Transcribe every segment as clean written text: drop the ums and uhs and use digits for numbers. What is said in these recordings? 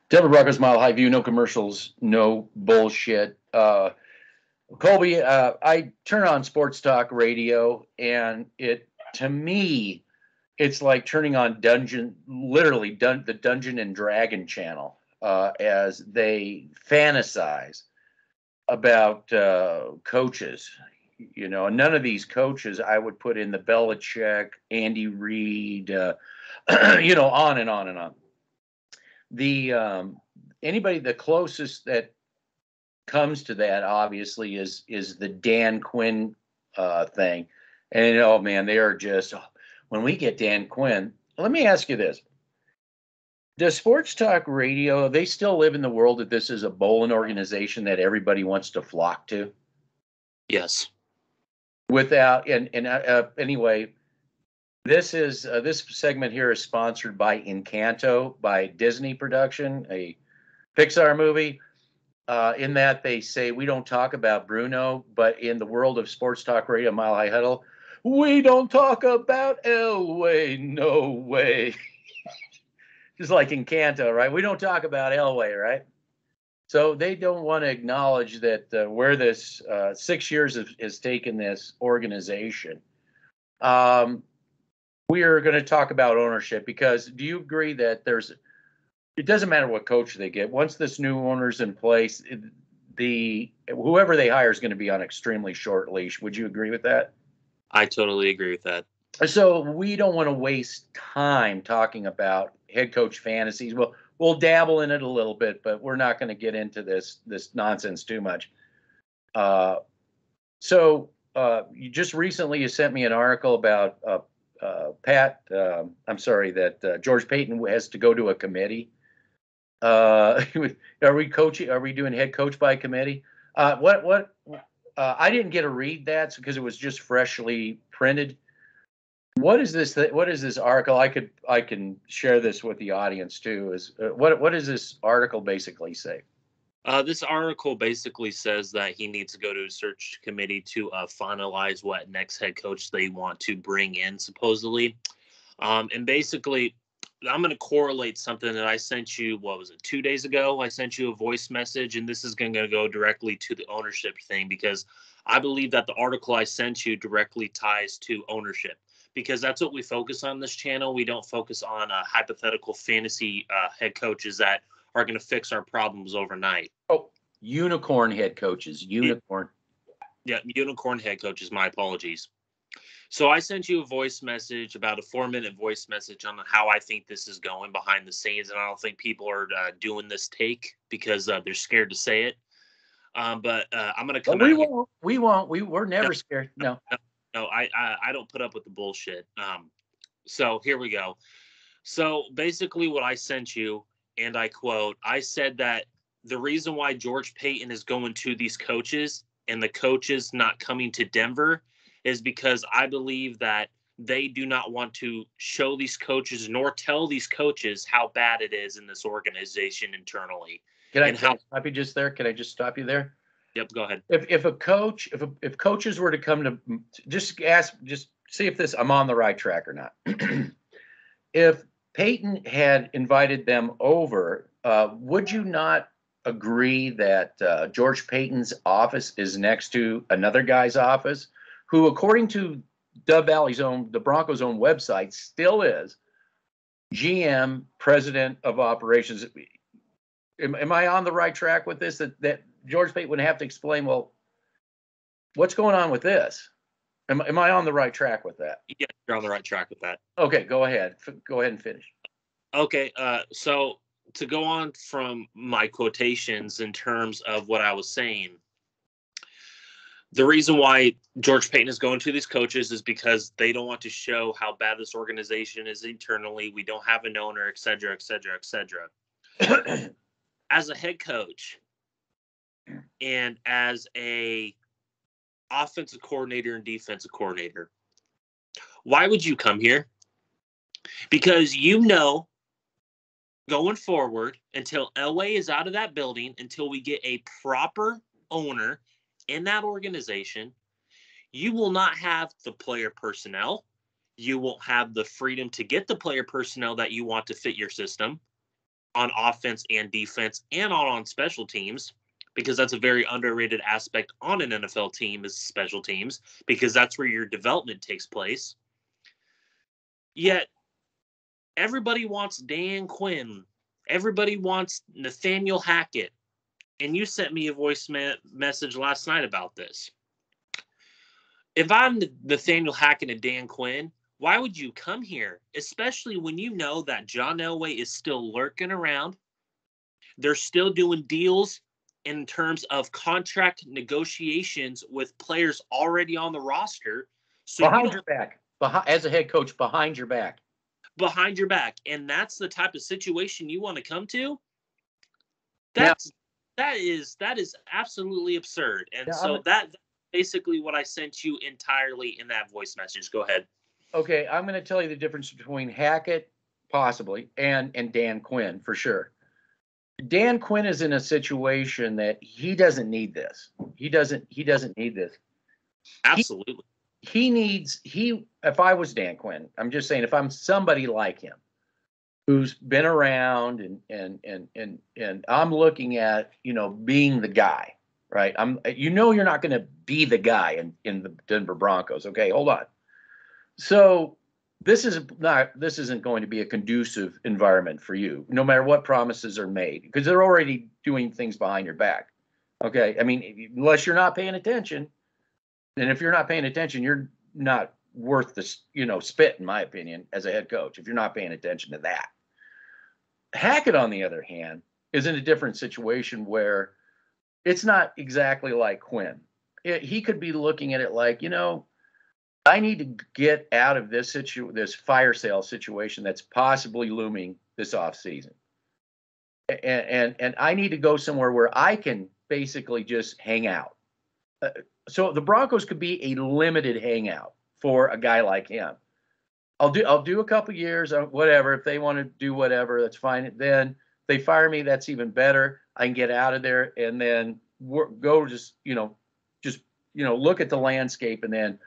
Denver Broncos Mile High View, no commercials, no bullshit. Colby, I turn on sports talk radio, and to me, it's like turning on the Dungeon and Dragon channel as they fantasize about coaches. None of these coaches I would put in the Belichick, Andy Reid, on and on and on. The anybody the closest that comes to that obviously is the Dan Quinn thing, and oh man, they are just when we get Dan Quinn. Let me ask you this: does sports talk radio they still live in the world that this is a bowling organization that everybody wants to flock to? Yes. Anyway, this segment here is sponsored by Encanto, by Disney production, a Pixar movie. In that they say we don't talk about Bruno, but in the world of sports talk radio, Mile High Huddle, we don't talk about Elway, no way. Just like Encanto, right? We don't talk about Elway, right? So they don't want to acknowledge that where this 6 years has taken this organization. We are going to talk about ownership because do you agree that it doesn't matter what coach they get. Once this new owner's in place, whoever they hire is going to be on extremely short leash. Would you agree with that? I totally agree with that. So we don't want to waste time talking about head coach fantasies. We'll dabble in it a little bit, but we're not going to get into this nonsense too much. So you just recently sent me an article about that George Paton has to go to a committee. Are we coaching? Are we doing head coach by committee? I didn't get to read that because it was just freshly printed. What is this? What is this article? I can share this with the audience too. What does this article basically say? This article basically says that he needs to go to a search committee to finalize what next head coach they want to bring in, supposedly. And basically, I'm going to correlate something that I sent you, 2 days ago? I sent you a voice message, and this is going to go directly to the ownership thing because I believe that the article I sent you directly ties to ownership because that's what we focus on this channel. We don't focus on hypothetical fantasy head coaches that are going to fix our problems overnight. Oh, unicorn head coaches. Unicorn. Yeah, unicorn head coaches. My apologies. So I sent you a voice message, about a 4-minute voice message on how I think this is going behind the scenes. And I don't think people are doing this take because they're scared to say it. But I'm going to come out. We won't. We're never scared. No, I don't put up with the bullshit. So here we go. So basically what I sent you, and I quote, I said that the reason why George Paton is going to these coaches and the coaches not coming to Denver is because I believe that they do not want to show these coaches nor tell these coaches how bad it is in this organization internally. Can I stop you just there? Can I just stop you there? Yep, go ahead. If coaches were to come to just see if I'm on the right track or not. If Paton had invited them over, would you not agree that George Paton's office is next to another guy's office who, according to the Broncos' own website, still is GM, president of operations? Am I on the right track with this? That George Paton would have to explain, well, what's going on with this? Am I on the right track with that? Yeah, you're on the right track with that. Okay, go ahead. Go ahead and finish. Okay, so to go on from my quotations in terms of what I was saying, the reason why George Paton is going to these coaches is because they don't want to show how bad this organization is internally. We don't have an owner, et cetera, et cetera, et cetera. As a head coach and as a offensive coordinator and defensive coordinator, why would you come here? Because going forward, until Elway is out of that building, until we get a proper owner in that organization, you will not have the player personnel. You won't have the freedom to get the player personnel that you want to fit your system. on offense and defense and on special teams, because that's a very underrated aspect on an NFL team is special teams, because that's where your development takes place. Yet everybody wants Dan Quinn. Everybody wants Nathaniel Hackett. And you sent me a voice message last night about this. If I'm Nathaniel Hackett and Dan Quinn, why would you come here? Especially when you know that John Elway is still lurking around. They're still doing deals in terms of contract negotiations with players already on the roster. So behind your back, as a head coach, behind your back. Behind your back. And that's the type of situation you want to come to? That is absolutely absurd. And that's basically what I sent you entirely in that voice message. Go ahead. Okay, I'm going to tell you the difference between Hackett, possibly, and Dan Quinn, for sure. Dan Quinn is in a situation that he doesn't need this. He doesn't need this. Absolutely. If I was Dan Quinn, I'm just saying, if I'm somebody like him who's been around and I'm looking at, being the guy, right? You're not going to be the guy in the Denver Broncos. Okay, hold on. So this isn't going to be a conducive environment for you, no matter what promises are made, because they're already doing things behind your back. Okay, I mean, unless you're not paying attention, and if you're not paying attention, you're not worth the spit, in my opinion, as a head coach. If you're not paying attention to that, Hackett, on the other hand, is in a different situation where it's not exactly like Quinn. He could be looking at it like, I need to get out of this fire sale situation that's possibly looming this offseason. And I need to go somewhere where I can basically just hang out. So the Broncos could be a limited hangout for a guy like him. I'll do a couple years, whatever. If they want to do whatever, that's fine. Then they fire me, that's even better. I can get out of there and then go look at the landscape and then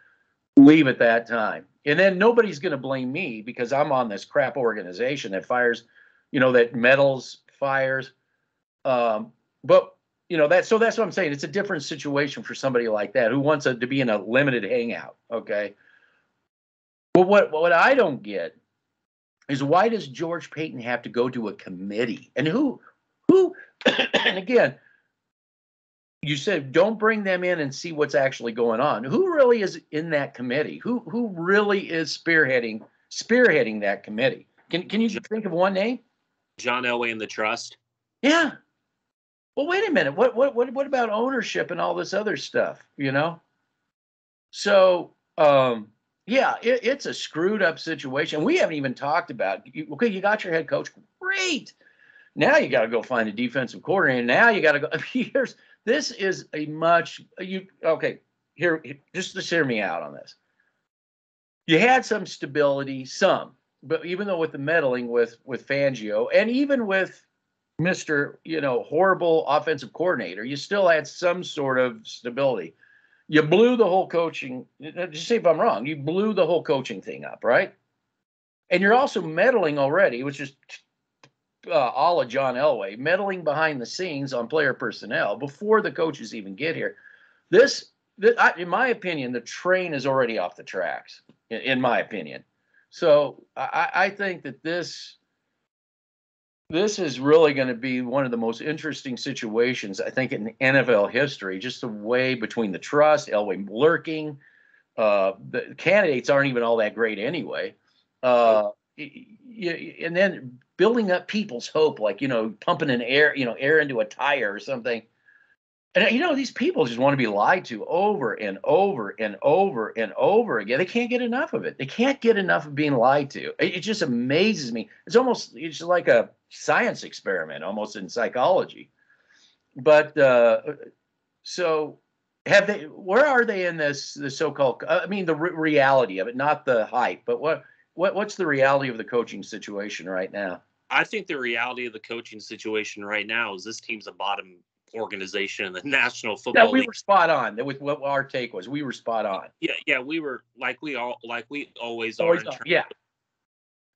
leave at that time. And then nobody's going to blame me because I'm on this crap organization that fires, that meddles, fires. But that's what I'm saying. It's a different situation for somebody like that who wants to be in a limited hangout. Okay. But what I don't get is, why does George Paton have to go to a committee? And who, and again, you said don't bring them in and see what's actually going on. Who really is in that committee? Who really is spearheading that committee? Can you think of one name? John Elway and the trust. Yeah. Well, wait a minute. What about ownership and all this other stuff? So it's a screwed up situation. We haven't even talked about. Okay, you got your head coach. Great. Now you got to go find a defensive coordinator. Now you got to go. This is here, just to hear me out on this. You had some stability, but even though with the meddling with Fangio and even with Mr. Horrible offensive coordinator, you still had some sort of stability. You blew the whole coaching. Just say if I'm wrong, you blew the whole coaching thing up, right? And you're also meddling already, which is a la John Elway, meddling behind the scenes on player personnel before the coaches even get here. In my opinion, the train is already off the tracks, in my opinion. So I think that this is really going to be one of the most interesting situations, I think, in NFL history, just the way between the trust, Elway lurking. The candidates aren't even all that great anyway. And then building up people's hope, like, pumping air into a tire or something. And, these people just want to be lied to over and over and over and over again. They can't get enough of it. They can't get enough of being lied to. It just amazes me. It's like a science experiment, almost in psychology. But so where are they in the so-called, the reality of it, not the hype, but what's the reality of the coaching situation right now? I think the reality of the coaching situation right now is this team's a bottom organization in the National Football League. We were spot on. That was what our take was. We were spot on. Yeah, we were like we always are. Yeah.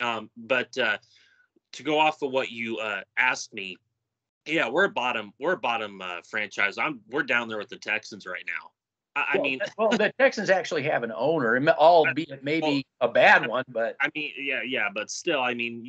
But to go off of what you asked me, yeah, we're a bottom franchise. We're down there with the Texans right now. I mean, the Texans actually have an owner, albeit maybe a bad one, but I mean, yeah, but still, I mean,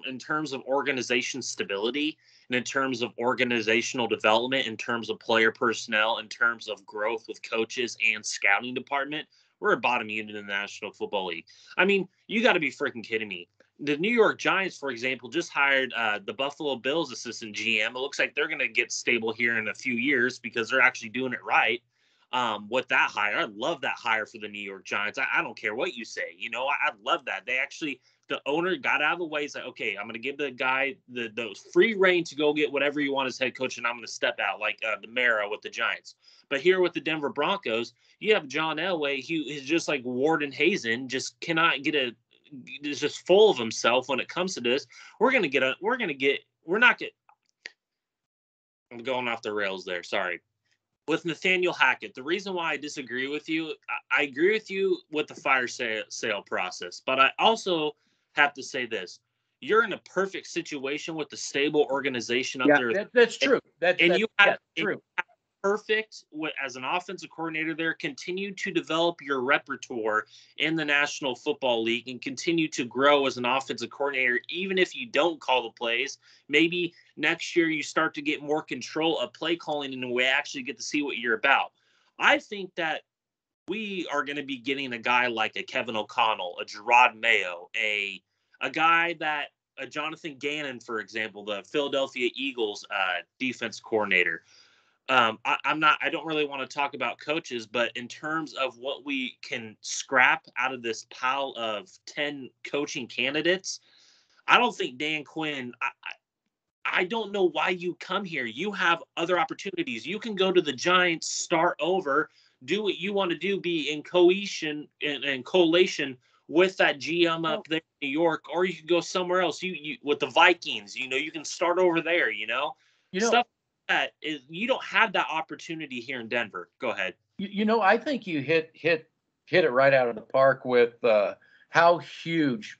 in terms of organization stability and in terms of organizational development, in terms of player personnel, in terms of growth with coaches and scouting department, we're a bottom unit in the National Football League. I mean, you got to be freaking kidding me. The New York Giants, for example, just hired the Buffalo Bills assistant GM. It looks like they're going to get stable here in a few years because they're actually doing it right. With that hire, I love that hire for the New York Giants. I don't care what you say. You know, I love that. The owner got out of the way. He's like, okay, I'm going to give the guy the free reign to go get whatever you want as head coach, and I'm going to step out like the Mara with the Giants. But here with the Denver Broncos, you have John Elway, who is just like Warden Hazen, just cannot is just full of himself when it comes to this. I'm going off the rails there. Sorry. With Nathaniel Hackett, the reason why I disagree with you, I agree with you with the fire sale process, but I also have to say this. You're in a perfect situation with the stable organization up there. That's true. That's true. Perfect as an offensive coordinator there. Continue to develop your repertoire in the National Football League and continue to grow as an offensive coordinator, even if you don't call the plays. Maybe next year you start to get more control of play calling and we actually get to see what you're about. I think that we are going to be getting a guy like a Kevin O'Connell, a Gerard Mayo, a guy that a Jonathan Gannon, for example, the Philadelphia Eagles defense coordinator. I don't really want to talk about coaches, but in terms of what we can scrap out of this pile of 10 coaching candidates, I don't think Dan Quinn, I don't know why you come here. You have other opportunities. You can go to the Giants, start over, do what you want to do, be in cohesion and collation with that GM up there in New York, or you can go somewhere else. You with the Vikings, you can start over there, stuff. That is, you don't have that opportunity here in Denver. Go ahead. I think you hit it right out of the park with how huge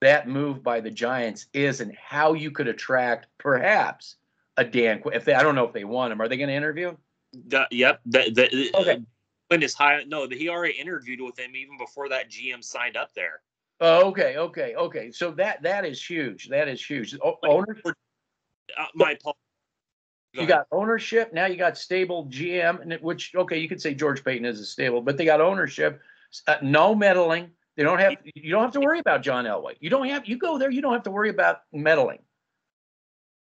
that move by the Giants is and how you could attract perhaps a Dan Quinn. I don't know if they want him. Are they going to interview? Yep. Okay. Quinn is high. No, he already interviewed with him even before that GM signed up there. Oh, okay. So that is huge. That is huge. Ownership. My apologies. You got ownership. Now you got stable GM, which, okay, you could say George Paton is a stable, but they got ownership, no meddling. You don't have to worry about John Elway. You go there. You don't have to worry about meddling.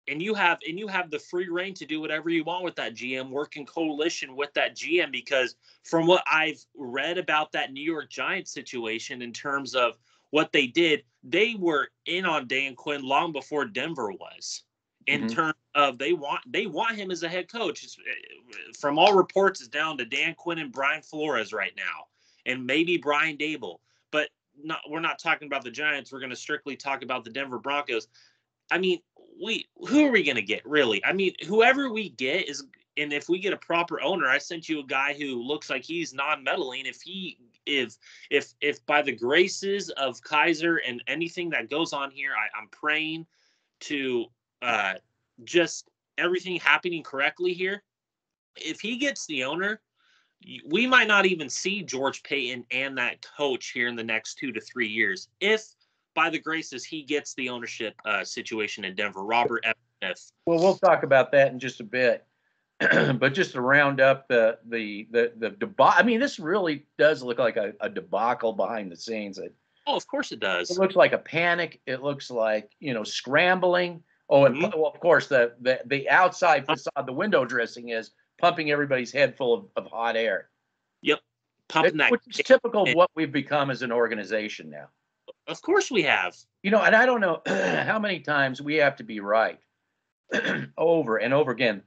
And you have the free reign to do whatever you want with that GM, work in coalition with that GM, because from what I've read about that New York Giants situation in terms of what they did, they were in on Dan Quinn long before Denver was. In terms of they want him as a head coach. From all reports, it's down to Dan Quinn and Brian Flores right now, and maybe Brian Dable. But we're not talking about the Giants. We're going to strictly talk about the Denver Broncos. I mean, who are we going to get, really? I mean, whoever we get is, and if we get a proper owner, I sent you a guy who looks like he's non-meddling. If by the graces of Kaiser and anything that goes on here, I'm praying to just everything happening correctly here. If he gets the owner, we might not even see George Paton and that coach here in the next 2 to 3 years. If by the graces he gets the ownership situation in Denver, Robert F. Smith. Well, we'll talk about that in just a bit. But just to round up the debacle, I mean, this really does look like a debacle behind the scenes. Oh, of course it does. It looks like a panic. It looks like, scrambling. Oh, and well, of course, the outside facade, the window dressing is pumping everybody's head full of hot air. Yep. Pumping that. Which is typical of what we've become as an organization now. Of course we have. And I don't know how many times we have to be right over and over again.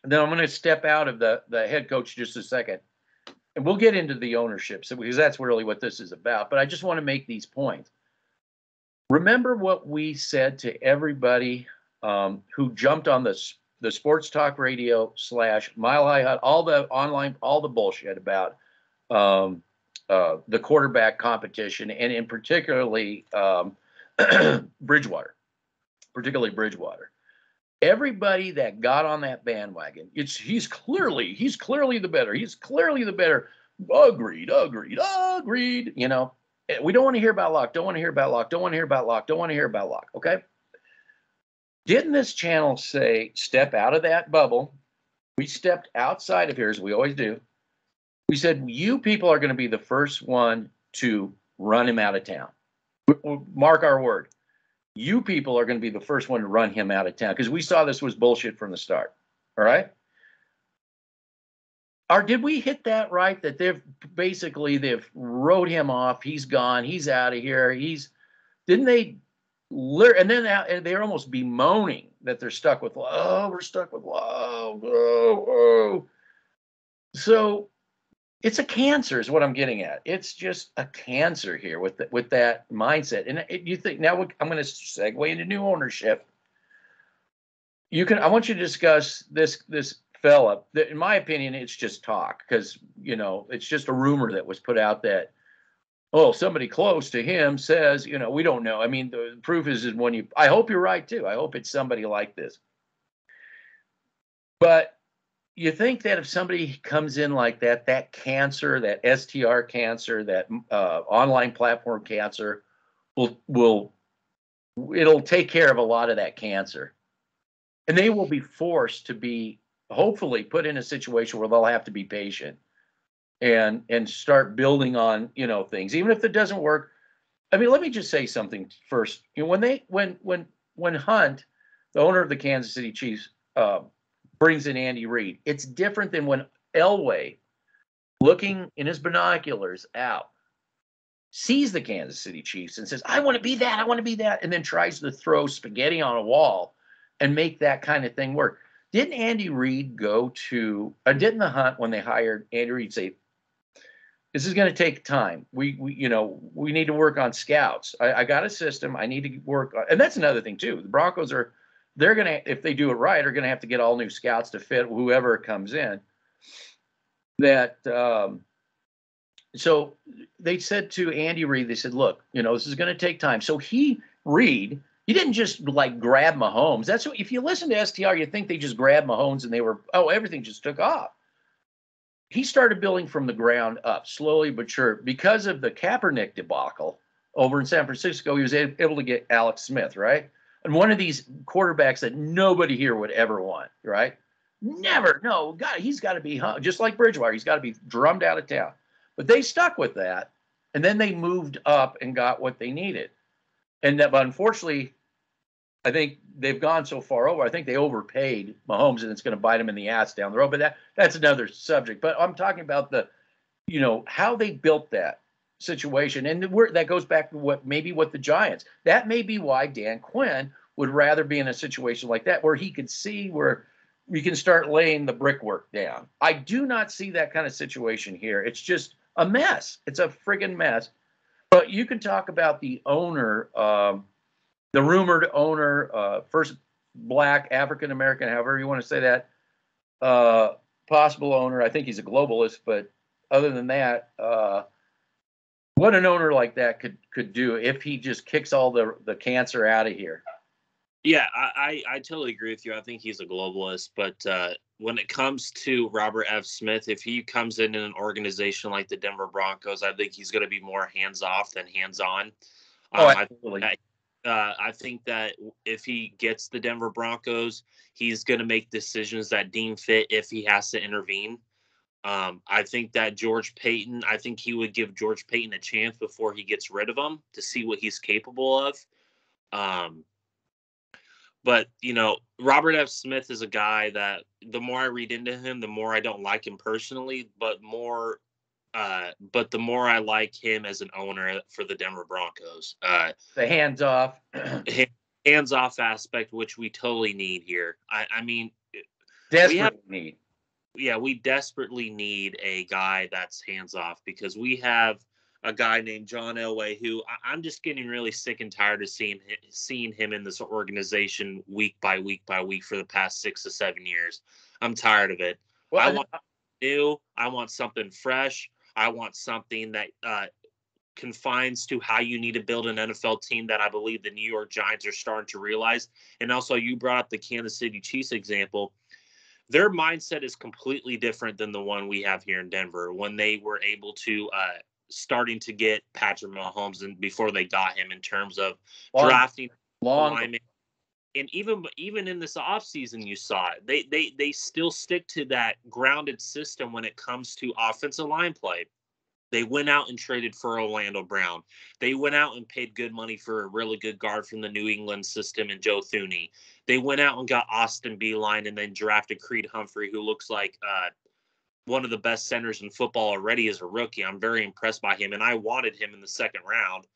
And then I'm going to step out of the head coach just a second. And we'll get into the ownership, because that's really what this is about. But I just want to make these points. Remember what we said to everybody who jumped on the Sports Talk Radio / Mile High Hut, all the online, all the bullshit about the quarterback competition, and in particularly Bridgewater. particularly Bridgewater. Everybody that got on that bandwagon, he's clearly the better. He's clearly the better. Agreed. You know, we don't want to hear about Locke. Don't want to hear about Locke. Don't want to hear about Locke. Don't want to hear about Locke. Okay. Didn't this channel say step out of that bubble? We stepped outside of here, as we always do. We said, you people are going to be the first one to run him out of town. Mark our word. You people are going to be the first one to run him out of town, because we saw this was bullshit from the start. All right. Or did we hit that right? That they've wrote him off. He's gone. He's out of here. Didn't they? And then they're almost bemoaning that they're stuck with, oh, we're stuck with, oh. So it's a cancer is what I'm getting at. It's just a cancer here with that mindset. And you think now I'm going to segue into new ownership. I want you to discuss this fella. In my opinion, it's just talk, because, you know, it's just a rumor that was put out that, oh, somebody close to him says, you know, we don't know. I mean, the proof is when I hope you're right too. I hope it's somebody like this. But you think that if somebody comes in like that cancer, that STR cancer, that online platform cancer, it'll take care of a lot of that cancer. And they will be forced to be, hopefully, put in a situation where they'll have to be patient and start building on, you know, things, even if it doesn't work. I mean, let me just say something first. You know, when Hunt, the owner of the Kansas City Chiefs, brings in Andy Reid, it's different than when Elway, looking in his binoculars out, sees the Kansas City Chiefs and says, I want to be that, and then tries to throw spaghetti on a wall and make that kind of thing work. Didn't Andy Reid didn't the Hunt, when they hired Andy Reid, say, this is going to take time. We need to work on scouts. I got a system. I need to work on, and that's another thing too. The Broncos they're going to, if they do it right, are going to have to get all new scouts to fit whoever comes in. So they said to Andy Reid, they said, look, you know, this is going to take time. So Reid, he didn't just like grab Mahomes. That's what, if you listen to STR, you think they just grabbed Mahomes and everything just took off. He started building from the ground up, slowly but sure. Because of the Kaepernick debacle over in San Francisco, he was able to get Alex Smith, right? And one of these quarterbacks that nobody here would ever want, right? Never, no, God, he's got to be just like Bridgewater. He's got to be drummed out of town. But they stuck with that, and then they moved up and got what they needed. But unfortunately, I think they've gone so far over. I think they overpaid Mahomes, and it's going to bite them in the ass down the road. But that's another subject. But I'm talking about how they built that situation, and that goes back to what the Giants. That may be why Dan Quinn would rather be in a situation like that, where he could see where we can start laying the brickwork down. I do not see that kind of situation here. It's just a mess. It's a friggin' mess. But you can talk about the owner. The rumored owner, first black, African-American, however you want to say that, possible owner. I think he's a globalist, but other than that, what an owner like that could do if he just kicks all the cancer out of here. Yeah, I totally agree with you. I think he's a globalist, but when it comes to Robert F. Smith, if he comes in an organization like the Denver Broncos, I think he's going to be more hands-off than hands-on. Absolutely. I think that if he gets the Denver Broncos, he's going to make decisions that deem fit if he has to intervene. I think that I think he would give George Paton a chance before he gets rid of him to see what he's capable of. But, you know, Robert F. Smith is a guy that the more I read into him, the more I don't like him personally, but the more I like him as an owner for the Denver Broncos. The hands-off aspect, which we totally need here. I mean, we desperately need a guy that's hands-off, because we have a guy named John Elway who I'm just getting really sick and tired of seeing him in this organization week by week by week for the past 6 to 7 years. I'm tired of it. Well, I want new. I want something fresh. I want something that confines to how you need to build an NFL team that I believe the New York Giants are starting to realize. And also, you brought up the Kansas City Chiefs example. Their mindset is completely different than the one we have here in Denver when they were able to starting to get Patrick Mahomes and before they got him in terms of drafting alignment. And even in this offseason, you saw it. They still stick to that grounded system when it comes to offensive line play. They went out and traded for Orlando Brown. They went out and paid good money for a really good guard from the New England system and Joe Thuney. They went out and got Austin Beeline and then drafted Creed Humphrey, who looks like one of the best centers in football already as a rookie. I'm very impressed by him, and I wanted him in the second round.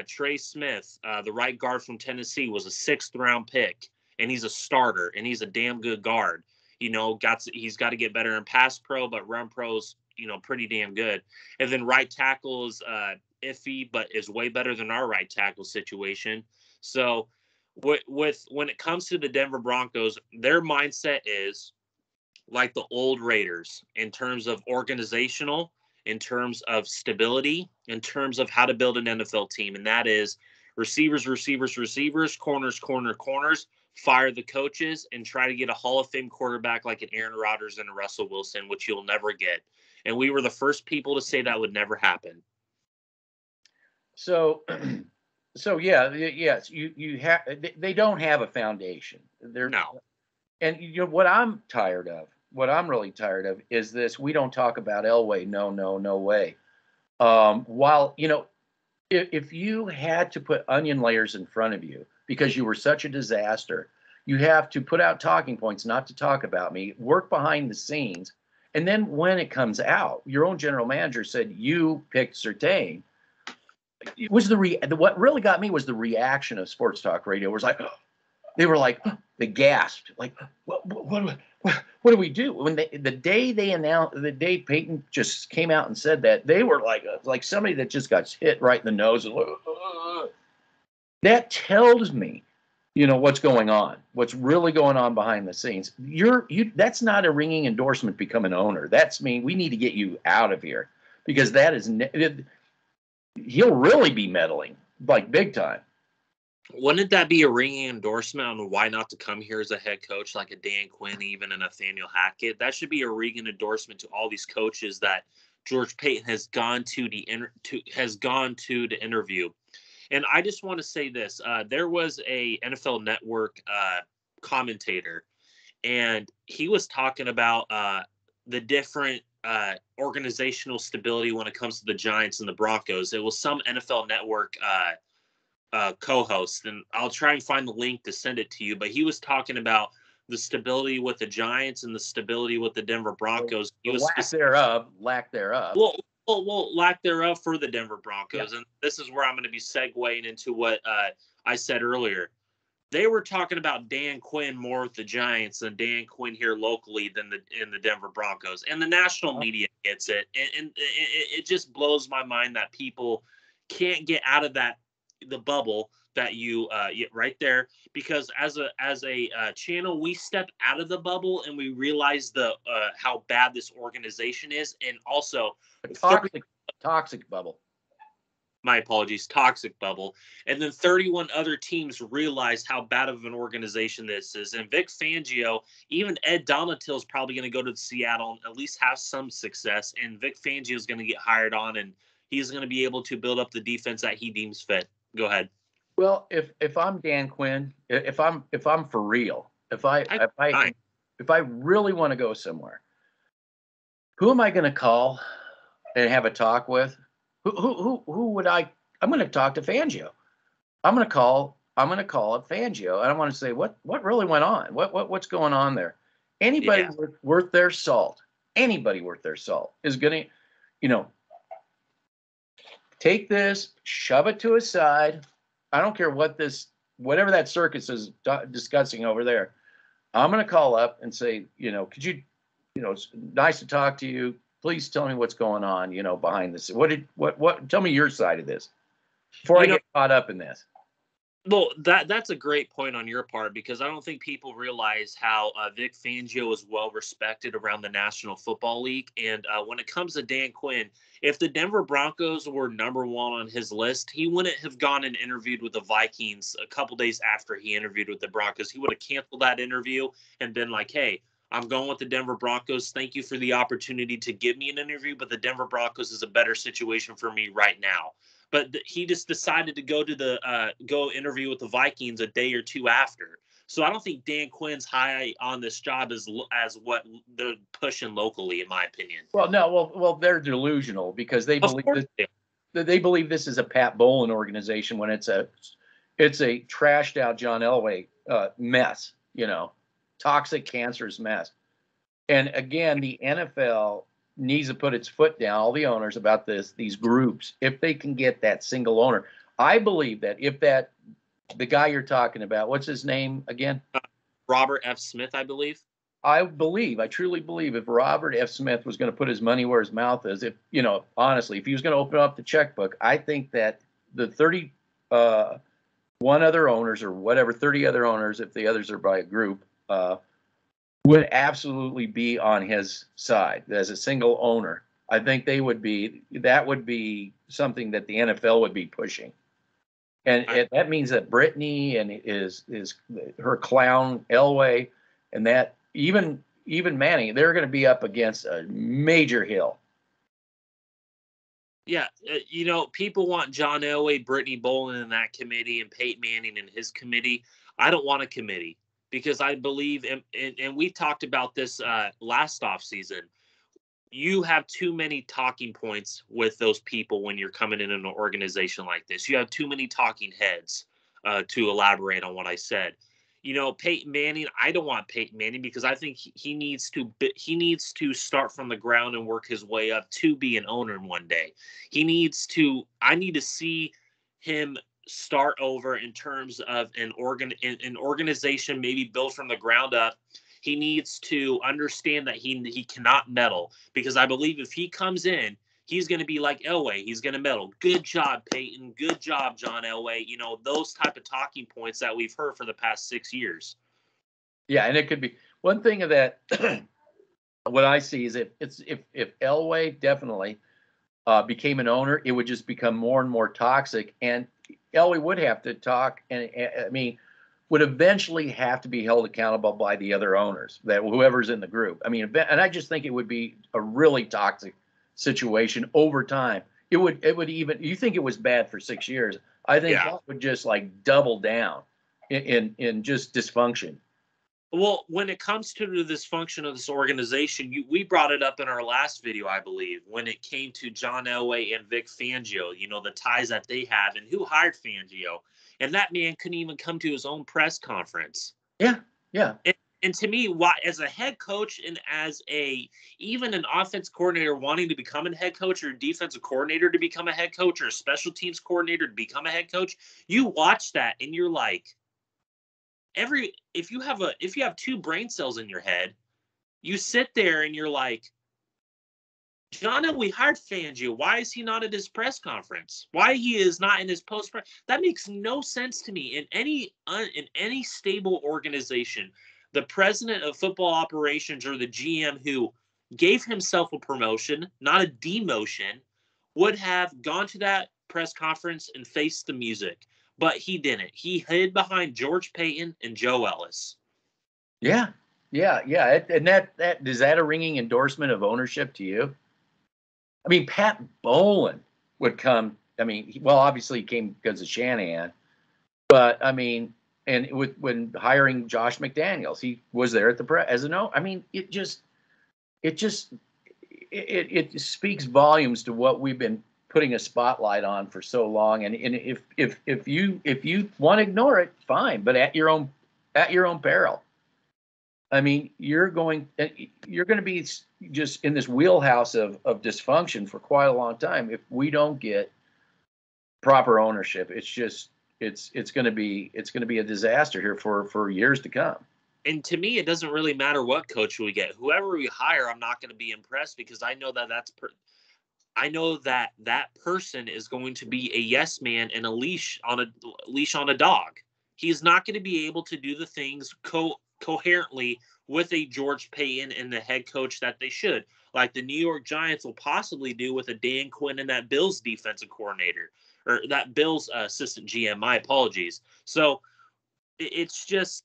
Trey Smith, the right guard from Tennessee, was a 6th-round pick, and he's a starter, and he's a damn good guard. He's got to get better in pass pro, but run pro's pretty damn good. And then right tackle is iffy, but is way better than our right tackle situation. So when it comes to the Denver Broncos, their mindset is like the old Raiders in terms of organizational, in terms of stability, in terms of how to build an NFL team. And that is receivers, corners, fire the coaches, and try to get a Hall of Fame quarterback like an Aaron Rodgers and a Russell Wilson, which you'll never get. And we were the first people to say that would never happen. So yes, you have. They don't have a foundation. No. And what I'm tired of, what I'm really tired of, is this: we don't talk about Elway. No way. While if you had to put onion layers in front of you because you were such a disaster, you have to put out talking points not to talk about me, work behind the scenes. And then when it comes out, your own general manager said you picked Surtain. It was what really got me was the reaction of Sports Talk Radio. It was like, they were like, they gasped, like, what do we do? When the day Paton just came out and said that, they were like somebody that just got hit right in the nose. And that tells me, what's going on, what's really going on behind the scenes. That's not a ringing endorsement to become an owner. That's we need to get you out of here, because that is, he'll really be meddling like big time. Wouldn't that be a ringing endorsement on why not to come here as a head coach, like a Dan Quinn, even a Nathaniel Hackett? That should be a ringing endorsement to all these coaches that George Paton has gone to the interview. And I just want to say this: there was a NFL Network commentator, and he was talking about the different organizational stability when it comes to the Giants and the Broncos. It was some NFL Network co-host, and I'll try and find the link to send it to you. But he was talking about the stability with the Giants and the stability with the Denver Broncos. Lack thereof. Well, lack thereof for the Denver Broncos. Yeah. And this is where I'm going to be segueing into what I said earlier. They were talking about Dan Quinn more with the Giants than Dan Quinn here locally in the Denver Broncos. And the national media gets it. And it just blows my mind that people can't get out of the bubble that you right there, because as a channel, we step out of the bubble and we realize how bad this organization is, and also toxic bubble. My apologies, toxic bubble. And then 31 other teams realized how bad of an organization this is. And Vic Fangio, even Ed Donatil is probably going to go to Seattle and at least have some success. And Vic Fangio is going to get hired on, and he's going to be able to build up the defense that he deems fit. Go ahead. Well, if I'm Dan Quinn, if I'm for real, if I really want to go somewhere, who am I going to call and have a talk with? Who would I'm going to talk to Fangio. I'm going to call up Fangio, and I want to say what really went on. What's going on there? Anybody worth their salt. Anybody worth their salt is going to, take this, shove it to a side. I don't care whatever that circus is discussing over there. I'm going to call up and say, could you, it's nice to talk to you. Please tell me what's going on, behind this. Tell me your side of this before I get caught up in this. Well, that's a great point on your part, because I don't think people realize how Vic Fangio is well respected around the National Football League. And when it comes to Dan Quinn, if the Denver Broncos were number one on his list, he wouldn't have gone and interviewed with the Vikings a couple days after he interviewed with the Broncos. He would have canceled that interview and been like, "Hey, I'm going with the Denver Broncos. Thank you for the opportunity to give me an interview, but the Denver Broncos is a better situation for me right now." But he just decided to go to the go interview with the Vikings a day or two after. So I don't think Dan Quinn's high on this job as what they're pushing locally, in my opinion. Well, no, well, they're delusional because they Of believe course, they believe this is a Pat Bowlen organization when it's a trashed out John Elway mess, toxic, cancerous mess. And again, the NFL needs to put its foot down, all the owners, about these groups, if they can get that single owner. I believe that if the guy you're talking about, what's his name again? Robert F. Smith, I believe. I truly believe, if Robert F. Smith was going to put his money where his mouth is, honestly, if he was going to open up the checkbook, I think that the 31 other owners, or whatever, 30 other owners, if the others are by a group, would absolutely be on his side as a single owner. I think that would be something that the NFL would be pushing. And that means that Brittany and her clown Elway, and that even Manning, they're going to be up against a major hill. Yeah, people want John Elway, Brittany Bowlen in that committee, and Peyton Manning in his committee. I don't want a committee, because I believe, and we talked about this last offseason, you have too many talking points with those people when you're coming in an organization like this. You have too many talking heads to elaborate on what I said. Peyton Manning, I don't want Peyton Manning, because I think he needs to start from the ground and work his way up to be an owner one day. I need to see him start over in terms of an organization maybe built from the ground up. He needs to understand that he cannot meddle, because I believe if he comes in, he's going to be like Elway. He's going to meddle. Good job, Peyton. Good job, John Elway. Those type of talking points that we've heard for the past 6 years. Yeah, and it could be one thing of that. What I see is if Elway definitely became an owner, it would just become more and more toxic, and Elway would have to talk, and would eventually have to be held accountable by the other owners, that whoever's in the group. And I just think it would be a really toxic situation over time. It would even, you think it was bad for 6 years. I think that would just like double down in just dysfunction. Well, when it comes to the dysfunction of this organization, we brought it up in our last video, I believe, when it came to John Elway and Vic Fangio, the ties that they have, and who hired Fangio. And that man couldn't even come to his own press conference. Yeah, yeah. And to me, why, as a head coach and as even an offense coordinator wanting to become a head coach, or a defensive coordinator to become a head coach, or a special teams coordinator to become a head coach, you watch that and you're like, if you have two brain cells in your head, you sit there and you're like, John, we hired Fangio. Why is he not at his press conference? Why he is not in his post press? That makes no sense to me. In any stable organization, the president of football operations, or the GM who gave himself a promotion, not a demotion, would have gone to that press conference and faced the music. But he didn't. He hid behind George Paton and Joe Ellis. Yeah. And that is that a ringing endorsement of ownership to you? Pat Bowlen would come. Obviously he came because of Shanahan, but and when hiring Josh McDaniels, he was there at the as an owner. It speaks volumes to what we've been putting a spotlight on for so long. And if you want to ignore it, fine, but at your own peril. You're going to be just in this wheelhouse of dysfunction for quite a long time if we don't get proper ownership. It's going to be a disaster here for years to come. And to me, it doesn't really matter what coach we get. Whoever we hire, I'm not going to be impressed, because I know that I know that that person is going to be a yes man and a leash on a dog. He's not going to be able to do the things coherently with a George Paton and the head coach that they should, like the New York Giants will possibly do with a Dan Quinn and that Bills defensive coordinator, or that Bills assistant GM. My apologies. So it's just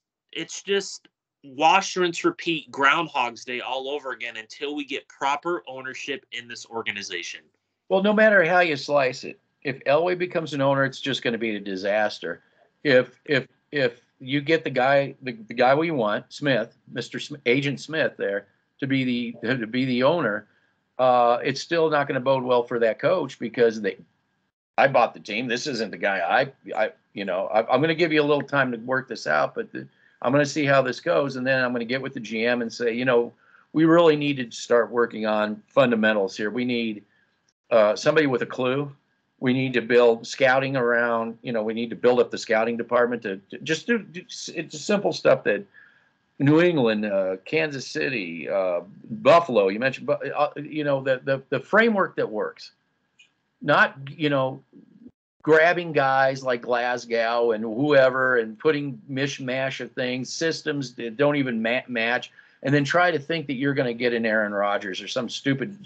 wash, rinse, repeat, Groundhog's Day all over again until we get proper ownership in this organization. Well, no matter how you slice it, if Elway becomes an owner, it's just going to be a disaster. If you get the guy we want, Smith, Agent Smith, there to be the owner, it's still not going to bode well for that coach because I bought the team. This isn't the guy I'm going to give you a little time to work this out, but I'm going to see how this goes, and then I'm going to get with the GM and say, we really need to start working on fundamentals here. We need somebody with a clue. We need to build scouting around. We need to build up the scouting department to just do it's simple stuff that New England, Kansas City, Buffalo. You mentioned, the framework that works. Not grabbing guys like Glasgow and whoever and putting mishmash of things, systems that don't even match, and then try to think that you're going to get an Aaron Rodgers or some stupid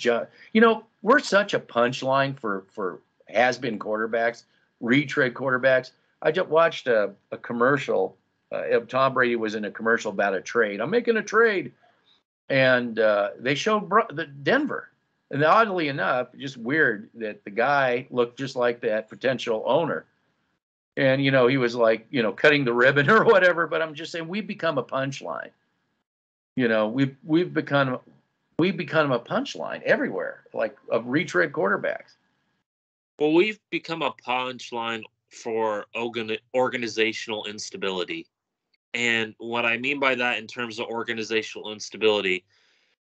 we're such a punchline for has-been quarterbacks, retread quarterbacks. I just watched a commercial. Tom Brady was in a commercial about a trade. I'm making a trade. And they showed Denver. And oddly enough, just weird that the guy looked just like that potential owner. And, he was like, cutting the ribbon or whatever. But I'm just saying we've become a punchline. We've become a punchline everywhere, like of retread quarterbacks. Well, we've become a punchline for organizational instability. And what I mean by that in terms of organizational instability,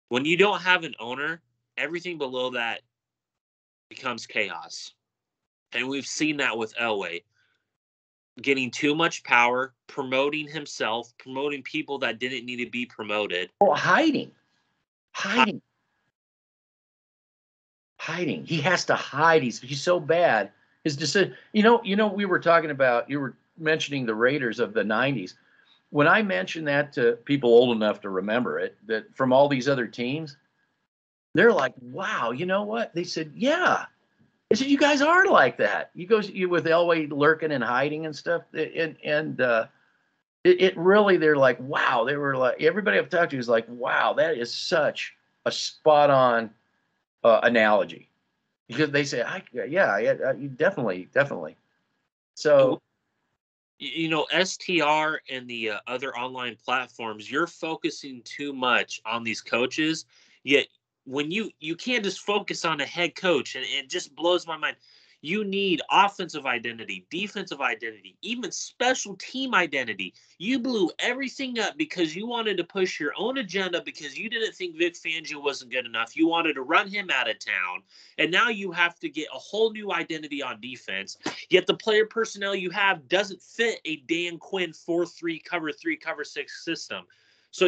when you don't have an owner, everything below that becomes chaos. And we've seen that with Elway. Getting too much power, promoting himself, promoting people that didn't need to be promoted. Oh, hiding. He has to hide. He's so bad. His decision. We were talking about. You were mentioning the Raiders of the '90s. When I mentioned that to people old enough to remember it, that from all these other teams, they're like, "Wow, you know what?" They said, "Yeah." They said, "You guys are like that." You with Elway lurking and hiding and stuff, it really. They're like, "Wow." They were like, everybody I've talked to is like, "Wow, that is such a spot on." Analogy, because they say, definitely. So, STR and the other online platforms, you're focusing too much on these coaches. Yet, when you can't just focus on a head coach, and it just blows my mind. You need offensive identity, defensive identity, even special team identity. You blew everything up because you wanted to push your own agenda because you didn't think Vic Fangio wasn't good enough. You wanted to run him out of town. And now you have to get a whole new identity on defense. Yet the player personnel you have doesn't fit a Dan Quinn 4-3, cover 3, cover 6 system. So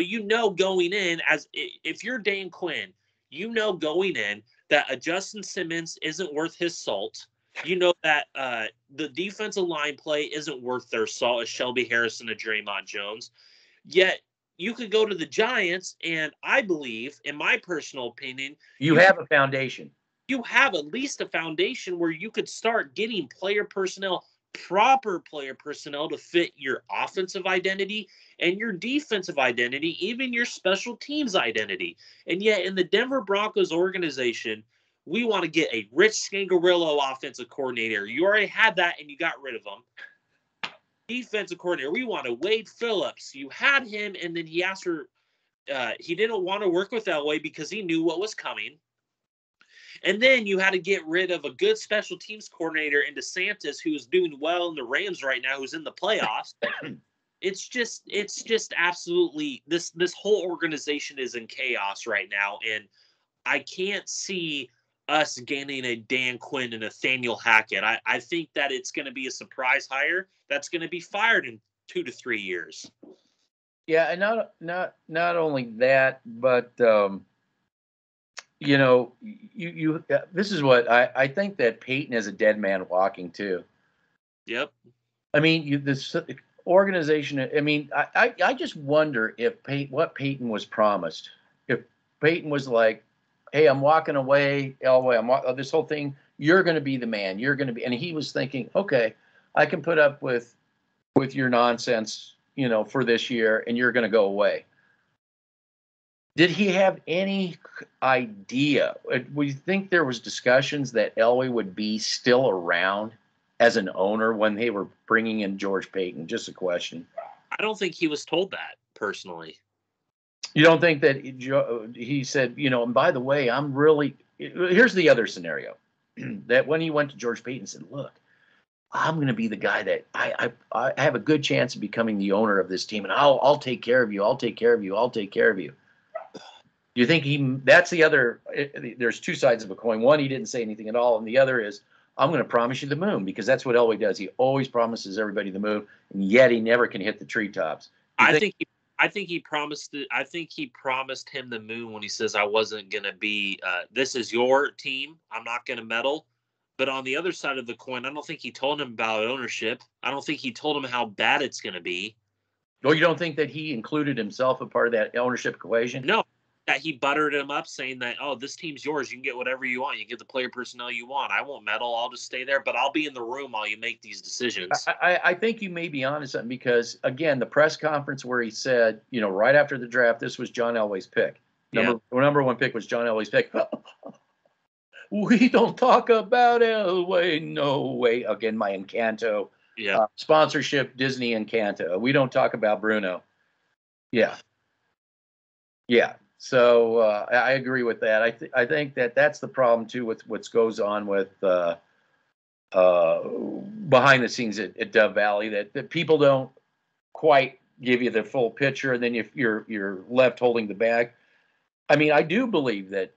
going in, as if you're Dan Quinn, going in that a Justin Simmons isn't worth his salt. That the defensive line play isn't worth their salt as Shelby Harrison and Draymond Jones. Yet you could go to the Giants, and I believe, in my personal opinion, you have a foundation. You have at least a foundation where you could start getting proper player personnel to fit your offensive identity and your defensive identity, even your special teams identity. And yet in the Denver Broncos organization, we want to get a Rich Scangarillo offensive coordinator. You already had that and you got rid of him. Defensive coordinator, we want a Wade Phillips. You had him, and then he asked for he didn't want to work with Elway because he knew what was coming. And then you had to get rid of a good special teams coordinator in DeSantis, who's doing well in the Rams right now, who's in the playoffs. It's just absolutely this whole organization is in chaos right now, and I can't see us gaining a Dan Quinn and Nathaniel Hackett. I think that it's going to be a surprise hire that's going to be fired in 2 to 3 years. Yeah, and not only that, but you know, this is what I think that Peyton is a dead man walking too. Yep. I mean, this organization. I mean, I just wonder if what Peyton was promised. If Peyton was like, "Hey, I'm walking away, Elway. This whole thing. You're going to be the man. You're going to be," and he was thinking, "Okay, I can put up with your nonsense, for this year, and you're going to go away." Did he have any idea? Would you think there was discussions that Elway would be still around as an owner when they were bringing in George Paton? Just a question. I don't think he was told that personally. You don't think that he said, and by the way, I'm really, here's the other scenario, that when he went to George Paton and said, look, I'm going to be the guy that I have a good chance of becoming the owner of this team, and I'll take care of you. I'll take care of you. I'll take care of you. Do you think that's the other, there's two sides of a coin. One, he didn't say anything at all. And the other is, I'm going to promise you the moon, because that's what Elway does. He always promises everybody the moon, and yet he never can hit the treetops. I think he promised it. I think he promised him the moon when he says, I wasn't going to be, this is your team. I'm not going to meddle. But on the other side of the coin, I don't think he told him about ownership. I don't think he told him how bad it's going to be. Well, you don't think that he included himself a part of that ownership equation? No. That he buttered him up saying that, oh, this team's yours. You can get whatever you want. You get the player personnel you want. I won't meddle. I'll just stay there, but I'll be in the room while you make these decisions. I think you may be onto something, because, again, the press conference where he said, right after the draft, this was John Elway's pick. Number one pick was John Elway's pick. We don't talk about Elway. No way. Again, my Encanto. Yeah. Sponsorship, Disney Encanto. We don't talk about Bruno. Yeah. Yeah. So I agree with that. I think that's the problem too with what goes on with behind the scenes at Dove Valley, that people don't quite give you the full picture, and then you're left holding the bag. I mean, I do believe that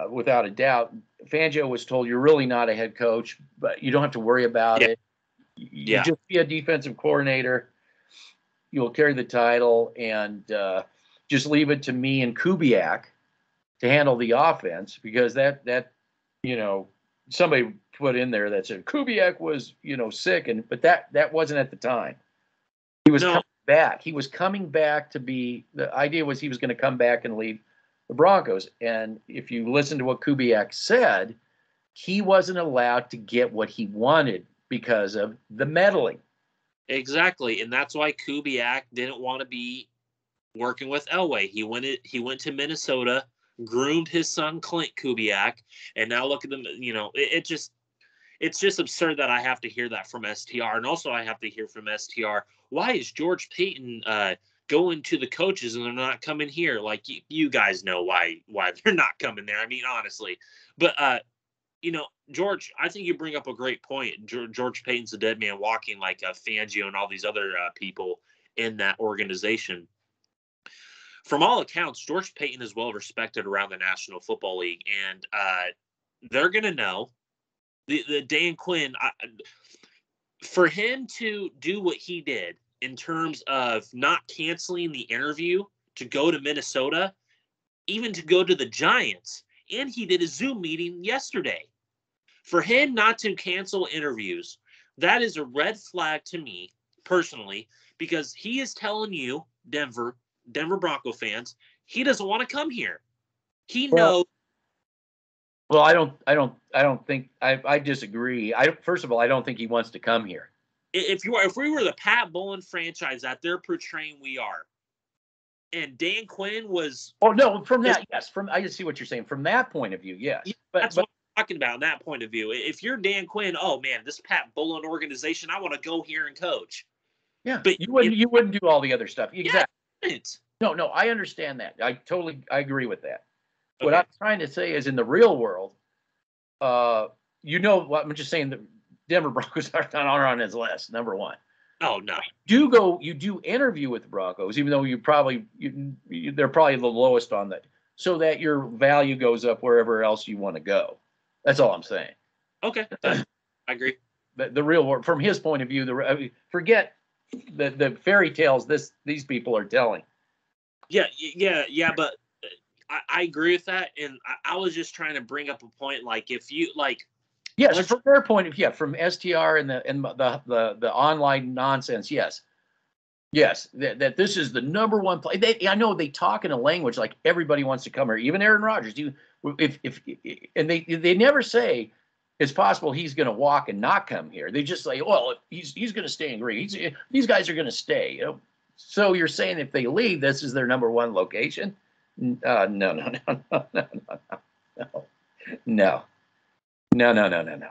without a doubt, Fangio was told, you're really not a head coach, but you don't have to worry about it. You just be a defensive coordinator. You'll carry the title, and just leave it to me and Kubiak to handle the offense, because that somebody put in there that said Kubiak was sick, but that wasn't at the time. He was coming back. He was coming back to be, the idea was he was going to come back and lead the Broncos. And if you listen to what Kubiak said, he wasn't allowed to get what he wanted because of the meddling. Exactly, and that's why Kubiak didn't want to be working with Elway. He went to Minnesota, groomed his son Clint Kubiak, and now look at them. It's just absurd that I have to hear that from STR, and also I have to hear from STR. Why is George Paton going to the coaches and they're not coming here? Like, you guys know why they're not coming there. I mean, honestly, but George, I think you bring up a great point. George Payton's a dead man walking, like Fangio and all these other people in that organization. From all accounts, George Paton is well respected around the National Football League, and they're going to know the Dan Quinn. For him to do what he did in terms of not canceling the interview to go to Minnesota, even to go to the Giants, and he did a Zoom meeting yesterday. For him not to cancel interviews, that is a red flag to me personally, because he is telling you, Denver Bronco fans, he doesn't want to come here. He knows. Well, I don't think I disagree. First of all, I don't think he wants to come here. If we were the Pat Bowlen franchise that they're portraying we are, and Dan Quinn was. Oh no, from that, yes. I just see what you're saying. From that point of view, yes. That's what I'm talking about. In that point of view, if you're Dan Quinn, oh man, this Pat Bowlen organization, I want to go here and coach. Yeah, but you wouldn't do all the other stuff. Exactly. Yeah, No, I understand that. I agree with that. Okay. What I'm trying to say is, in the real world, what I'm just saying, the Denver Broncos are not on his list, number one. Oh no. You do interview with the Broncos, even though they're probably the lowest on that, so that your value goes up wherever else you want to go. That's all I'm saying. Okay, I agree. The real world, from his point of view, forget the fairy tales these people are telling. Yeah, but I agree with that, and I was just trying to bring up a point. Like, if you like, Yes, from their point of view, from STR and the online nonsense, yes. Yes, that this is the number one play. I know they talk in a language like everybody wants to come here, even Aaron Rodgers. If and they never say it's possible he's going to walk and not come here. They just say, well, he's going to stay in Green. These guys are going to stay. You know, so you're saying if they leave, this is their number one location? No, no, no, no, no, no, no, no, no, no, no, no.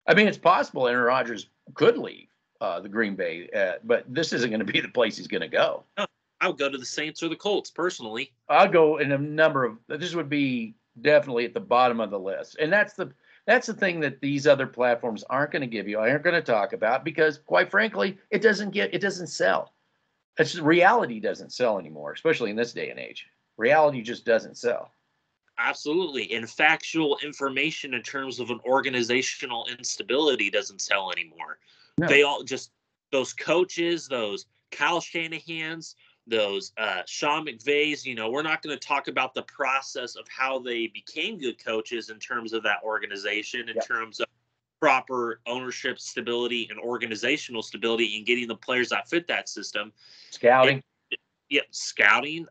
I mean, it's possible Aaron Rodgers could leave the Green Bay, but this isn't going to be the place he's going to go. No, I would go to the Saints or the Colts personally. I'll go in a number of. This would be definitely at the bottom of the list, and that's the thing that these other platforms aren't going to give you, aren't going to talk about, because quite frankly, it doesn't sell. Reality doesn't sell anymore, especially in this day and age. Reality just doesn't sell. Absolutely. And factual information in terms of an organizational instability doesn't sell anymore. No. They all just, those coaches, those Kyle Shanahans, those Sean McVays, you know, we're not going to talk about the process of how they became good coaches in terms of that organization, in terms of proper ownership stability and organizational stability and getting the players that fit that system. Scouting. Scouting,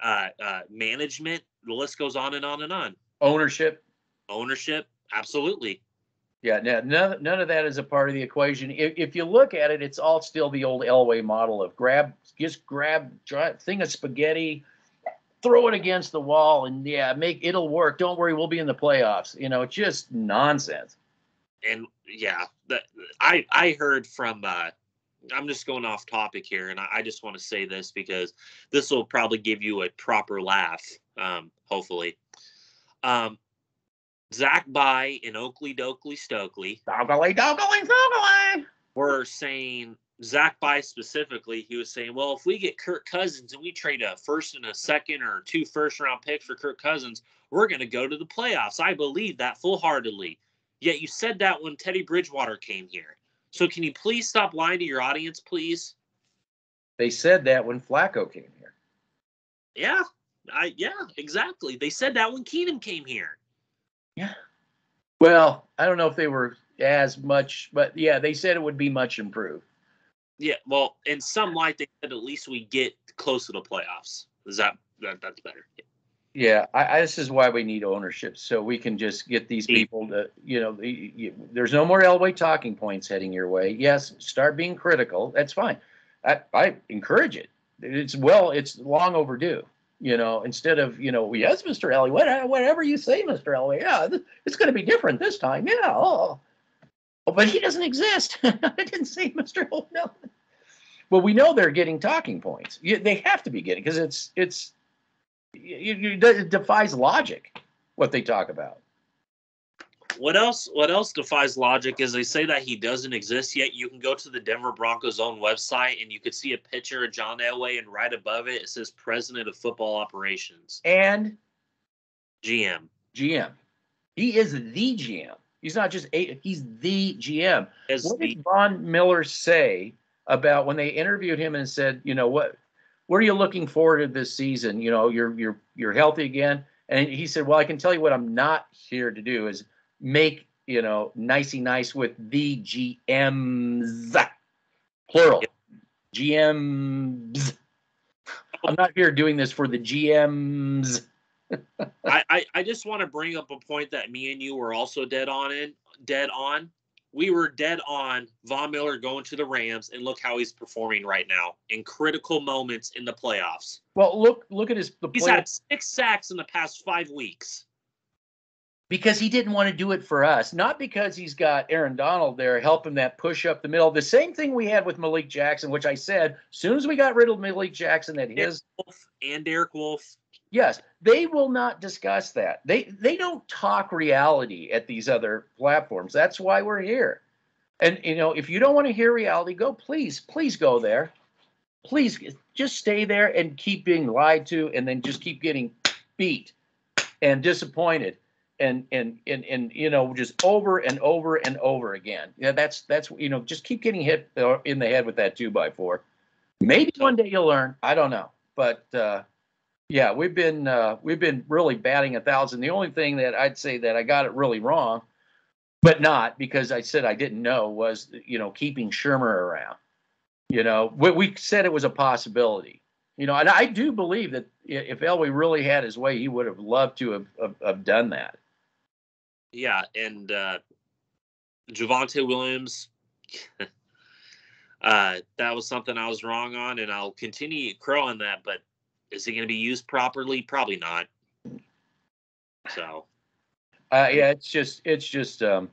management, the list goes on and on and on. Ownership, absolutely. Yeah, none of that is a part of the equation. If you look at it, it's all still the old Elway model of grab a thing of spaghetti, throw it against the wall, and it'll work. Don't worry, we'll be in the playoffs. You know, it's just nonsense. And I heard from. I'm just going off topic here, and I just want to say this because this will probably give you a proper laugh, hopefully. Zach By and Oakley Dokley Stokely were saying, Zach By specifically, he was saying, well, if we get Kirk Cousins and we trade a first and a second or 2 first-round picks for Kirk Cousins, we're going to go to the playoffs. I believe that full-heartedly. Yet you said that when Teddy Bridgewater came here. So can you please stop lying to your audience, please? They said that when Flacco came here. Yeah, exactly. They said that when Keenum came here. Yeah. Well, I don't know if they were as much, but yeah, they said it would be much improved. Yeah, well, in some light, they said at least we get close to the playoffs. That's better. Yeah, this is why we need ownership, so we can just get these people to, there's no more Elway talking points heading your way. Yes, start being critical. That's fine. I encourage it. It's long overdue. Instead of, yes, Mr. Elway, whatever you say, Mr. Elway. Yeah, it's going to be different this time. Yeah. Oh, but he doesn't exist. I didn't say Mr. Elway. No. Well, we know they're getting talking points. They have to be getting, because it defies logic what they talk about. What else defies logic is they say that he doesn't exist yet. You can go to the Denver Broncos' own website and you could see a picture of John Elway, and right above it says President of Football Operations and GM. He is the GM. He's not just he's the GM. What did Von Miller say about when they interviewed him and said, what are you looking forward to this season? You're healthy again. And he said, well, I can tell you what I'm not here to do is make, nicey nice with the GMs, plural. GMs. I'm not here doing this for the GMs. I just want to bring up a point that me and you were also dead on. We were dead on Von Miller going to the Rams, and look how he's performing right now in critical moments in the playoffs. Well, look at he's had 6 sacks in the past 5 weeks. Because he didn't want to do it for us, not because he's got Aaron Donald there helping that push up the middle. The same thing we had with Malik Jackson, which I said, as soon as we got rid of Malik Jackson, that Derek Wolfe. Yes, they will not discuss that. They don't talk reality at these other platforms. That's why we're here. And, if you don't want to hear reality, please go there. Please just stay there and keep being lied to, and then just keep getting beat and disappointed. And just over and over and over again. Yeah, that's just keep getting hit in the head with that 2x4. Maybe one day you'll learn. I don't know, but Yeah, we've been really batting 1,000. The only thing that I'd say that I got it really wrong, but not because I said I didn't know, was keeping Shermer around. We said it was a possibility. And I do believe that if Elway really had his way, he would have loved to have done that. Yeah, and Javonte Williams, that was something I was wrong on, and I'll continue crowing that. But is he going to be used properly? Probably not. So, yeah, it's going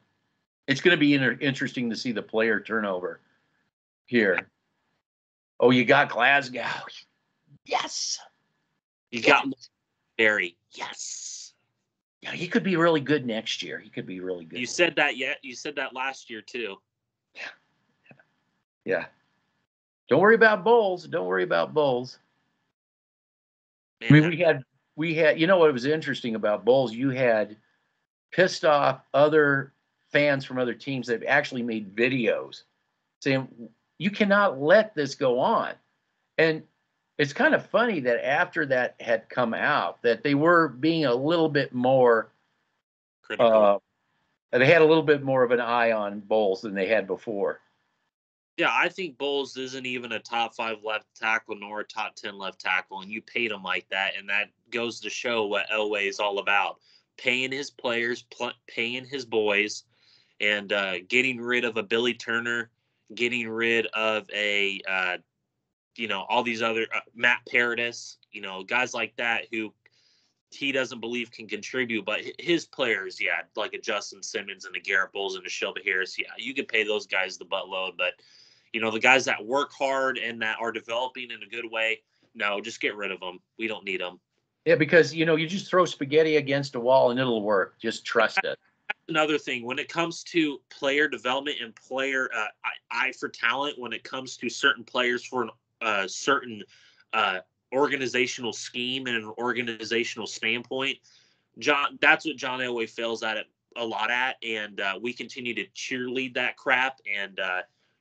to be interesting to see the player turnover here. Oh, you got Glasgow. Yes. you got Barry. Yes. Yeah, he could be really good next year. He could be really good. You said that You said that last year too. Yeah. Don't worry about Bowles. Don't worry about Bowles. Man, I mean, we had. What was interesting about Bowles? You had pissed off other fans from other teams that actually made videos saying you cannot let this go on. And it's kind of funny that after that had come out, that they were being a little bit more critical. They had a little bit more of an eye on Bowles than they had before. Yeah, I think Bowles isn't even a top 5 left tackle nor a top 10 left tackle, and you paid him like that, and that goes to show what Elway is all about: paying his players, paying his boys, and getting rid of a Billy Turner, getting rid of all these other Matt Paradis, guys like that who he doesn't believe can contribute, but his players, yeah, like a Justin Simmons and a Garrett Bowles and a Shelby Harris, yeah, you could pay those guys the buttload, but the guys that work hard and that are developing in a good way, no, just get rid of them. We don't need them. Yeah, because you just throw spaghetti against a wall and it'll work. Just trust it. Another thing, when it comes to player development and player eye for talent, when it comes to certain players for a certain organizational scheme and an organizational standpoint, that's what John Elway fails at it a lot at, and we continue to cheerlead that crap. And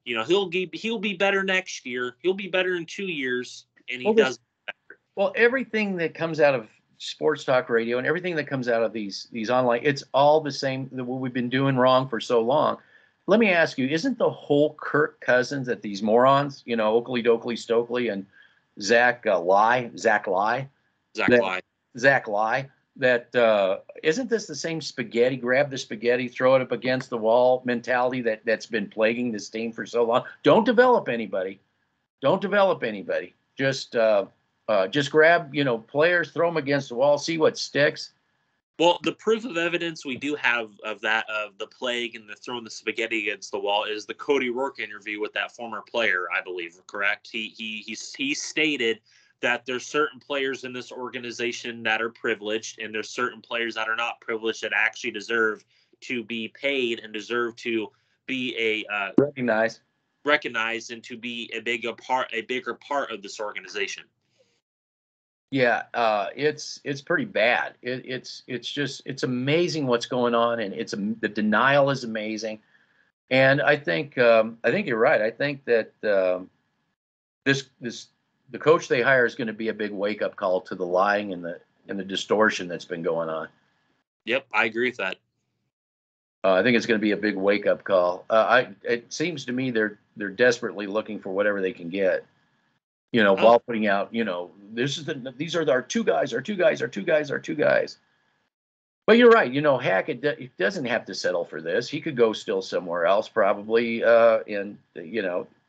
he'll be better next year. He'll be better in 2 years, and he does better. Well, everything that comes out of sports talk radio and everything that comes out of these online, it's all the same. What we've been doing wrong for so long. Let me ask you: isn't the whole Kirk Cousins that these morons, Oakley, Doakley, Stokely, and Zach Lai, that isn't this the same spaghetti? Grab the spaghetti, throw it up against the wall mentality that's been plaguing this team for so long. Don't develop anybody. Just grab, players, throw them against the wall, see what sticks. Well, the proof of evidence we do have of the plague and the throwing the spaghetti against the wall is the Cody Rourke interview with that former player, I believe, correct? He stated that there's certain players in this organization that are privileged, and there's certain players that are not privileged that actually deserve to be paid and deserve to be recognized and to be a bigger part of this organization. Yeah, it's pretty bad. It's amazing what's going on, and the denial is amazing. And I think you're right. I think that the coach they hire is going to be a big wake up call to the lying and the distortion that's been going on. Yep, I agree with that. I think it's going to be a big wake up call. It seems to me they're desperately looking for whatever they can get. While putting out, these are our two guys. But you're right. Hackett doesn't have to settle for this. He could go still somewhere else, probably.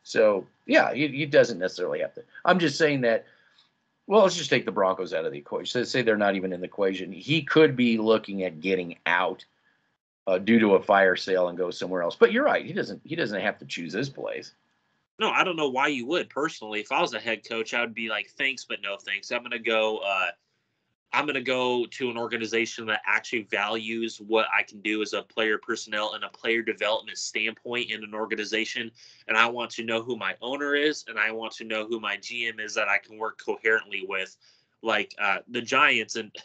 So yeah, he doesn't necessarily have to. I'm just saying that. Well, let's just take the Broncos out of the equation. Let's say they're not even in the equation. He could be looking at getting out due to a fire sale and go somewhere else. But you're right. He doesn't have to choose this place. No, I don't know why you would. Personally, if I was a head coach, I would be like, thanks, but no thanks. I'm gonna go to an organization that actually values what I can do as a player personnel and a player development standpoint in an organization. And I want to know who my owner is, and I want to know who my GM is that I can work coherently with, like the Giants. And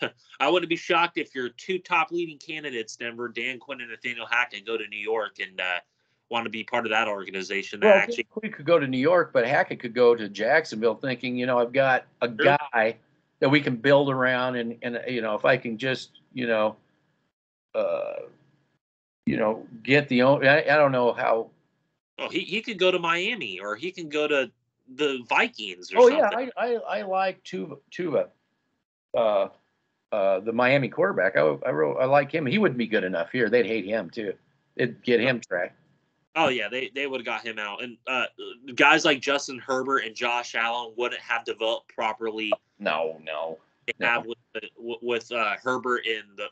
I wouldn't be shocked if your two top leading candidates, Denver, Dan Quinn and Nathaniel Hackett, go to New York and want to be part of that organization. Quinn could go to New York, but Hackett could go to Jacksonville thinking, I've got a guy that we can build around, and if I can just uh, get the own. I don't know how. Oh, he could go to Miami, or he can go to the Vikings or Oh yeah, something. I like Tuva, uh, the Miami quarterback. I like him. He wouldn't be good enough here. They'd hate him too. It'd get him tracked. Oh yeah, they would have got him out, and guys like Justin Herbert and Josh Allen wouldn't have developed properly. No. They have with Herbert in the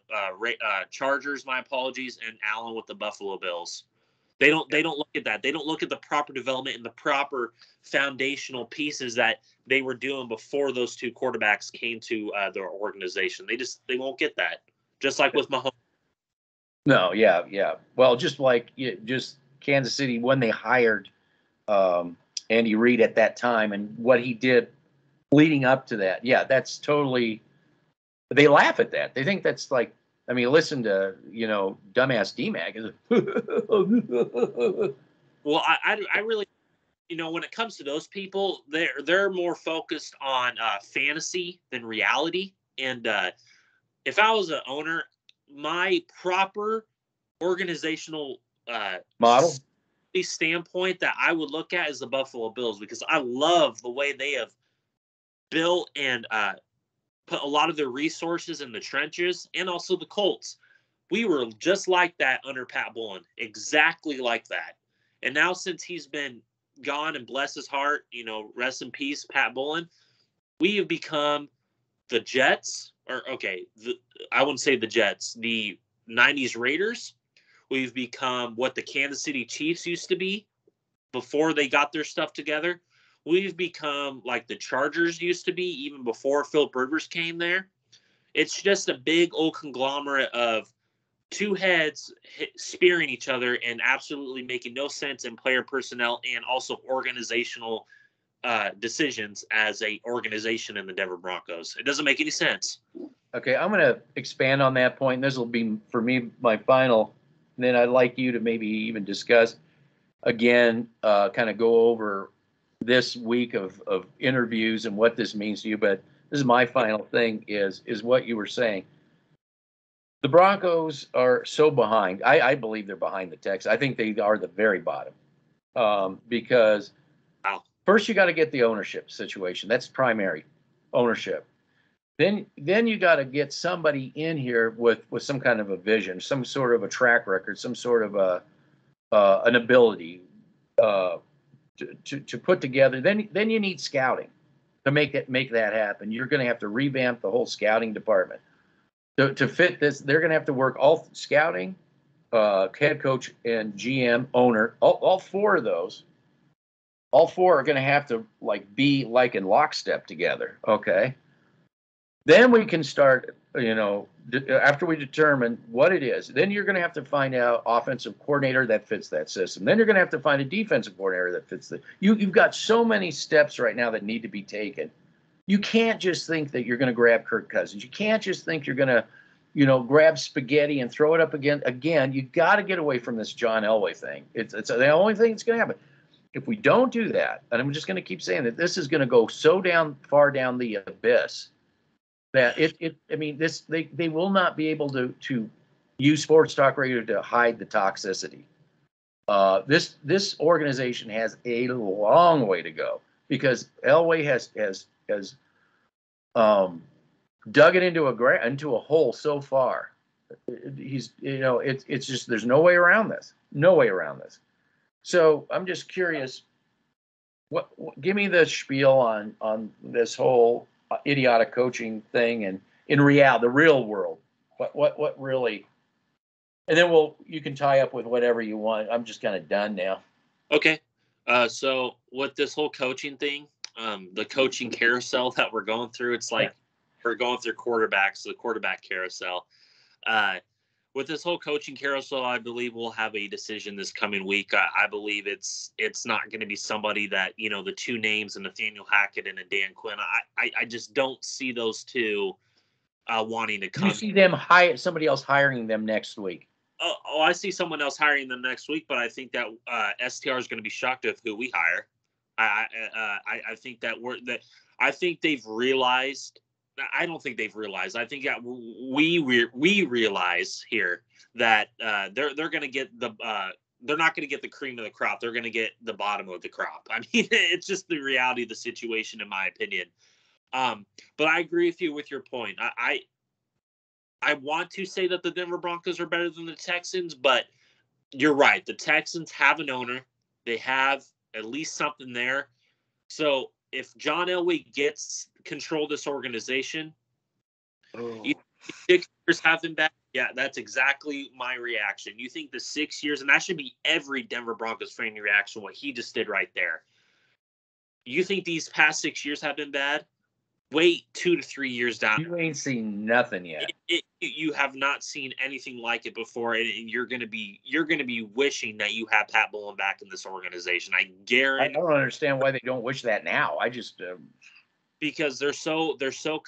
Chargers. My apologies, and Allen with the Buffalo Bills. They don't look at that. They don't look at the proper development and the proper foundational pieces that they were doing before those two quarterbacks came to their organization. They won't get that. Just like with Mahomes. No, yeah. Well, just like just Kansas City when they hired Andy Reid at that time and what he did leading up to that. Yeah, that's totally. They laugh at that. They think that's like. I mean, listen to dumbass D-Mac. Well, I really, when it comes to those people, they're more focused on fantasy than reality. And if I was an owner, my proper organizational model standpoint that I would look at is the Buffalo Bills, because I love the way they have built and put a lot of their resources in the trenches, and also the Colts. We were just like that under Pat Bowlen, exactly like that. And now since he's been gone, and bless his heart, rest in peace, Pat Bowlen, we have become the Jets, I wouldn't say the Jets, the 90s Raiders. We've become what the Kansas City Chiefs used to be before they got their stuff together. We've become like the Chargers used to be even before Philip Rivers came there. It's just a big old conglomerate of two heads spearing each other and absolutely making no sense in player personnel and also organizational decisions as a organization in the Denver Broncos. It doesn't make any sense. Okay, I'm going to expand on that point. This will be, for me, my final. And then I'd like you to maybe even discuss, again, kind of go over this week of interviews and what this means to you. But this is my final thing is what you were saying. The Broncos are so behind. I believe they're behind the Texans. I think they are the very bottom because first you got to get the ownership situation. That's primary ownership. Then you got to get somebody in here with some kind of a vision, some sort of a track record, some sort of an ability to put together. Then you need scouting to make that happen. You're going to have to revamp the whole scouting department to fit this. They're going to have to work all scouting, head coach, and GM, owner. All four of those. All four are going to have to be in lockstep together. Okay. Then we can start, after we determine what it is, then you're going to have to find out offensive coordinator that fits that system. Then you're going to have to find a defensive coordinator that fits you've got so many steps right now that need to be taken. You can't just think that you're going to grab Kirk Cousins. You can't just think you're going to, grab spaghetti and throw it up again. Again, you got to get away from this John Elway thing. It's the only thing that's going to happen. If we don't do that, and I'm just going to keep saying that this is going to go so far down the abyss that they will not be able to use sports talk radio to hide the toxicity. This organization has a long way to go because Elway has dug it into a hole so far. It's just there's no way around this. No way around this. So I'm just curious. Give me the spiel on this whole idiotic coaching thing, and in the real world, what really, and then you can tie up with whatever you want. I'm just kind of done now. Okay. So with this whole coaching thing, the coaching carousel that we're going through, it's like we're going through quarterbacks, the quarterback carousel. With this whole coaching carousel, I believe we'll have a decision this coming week. I believe it's not going to be somebody that, the two names, Nathaniel Hackett and a Dan Quinn. I just don't see those two wanting to come. You see them somebody else hiring them next week. Oh, I see someone else hiring them next week, but I think that STR is going to be shocked of who we hire. I think that I think they've realized I don't think they've realized. I think that we realize here that they're going to get they're not going to get the cream of the crop. They're going to get the bottom of the crop. I mean, it's just the reality of the situation, in my opinion. But I agree with you with your point. I want to say that the Denver Broncos are better than the Texans, but you're right. The Texans have an owner. They have at least something there. So if John Elway gets control of this organization, you think 6 years have been bad? Yeah, that's exactly my reaction. You think the 6 years, and that should be every Denver Broncos fan reaction, what he just did right there. You think these past 6 years have been bad? Wait 2 to 3 years down. You ain't seen nothing yet. You have not seen anything like it before, and you're gonna be wishing that you have Pat Bowlen back in this organization. I guarantee. I don't understand why they don't wish that now. I just because they're so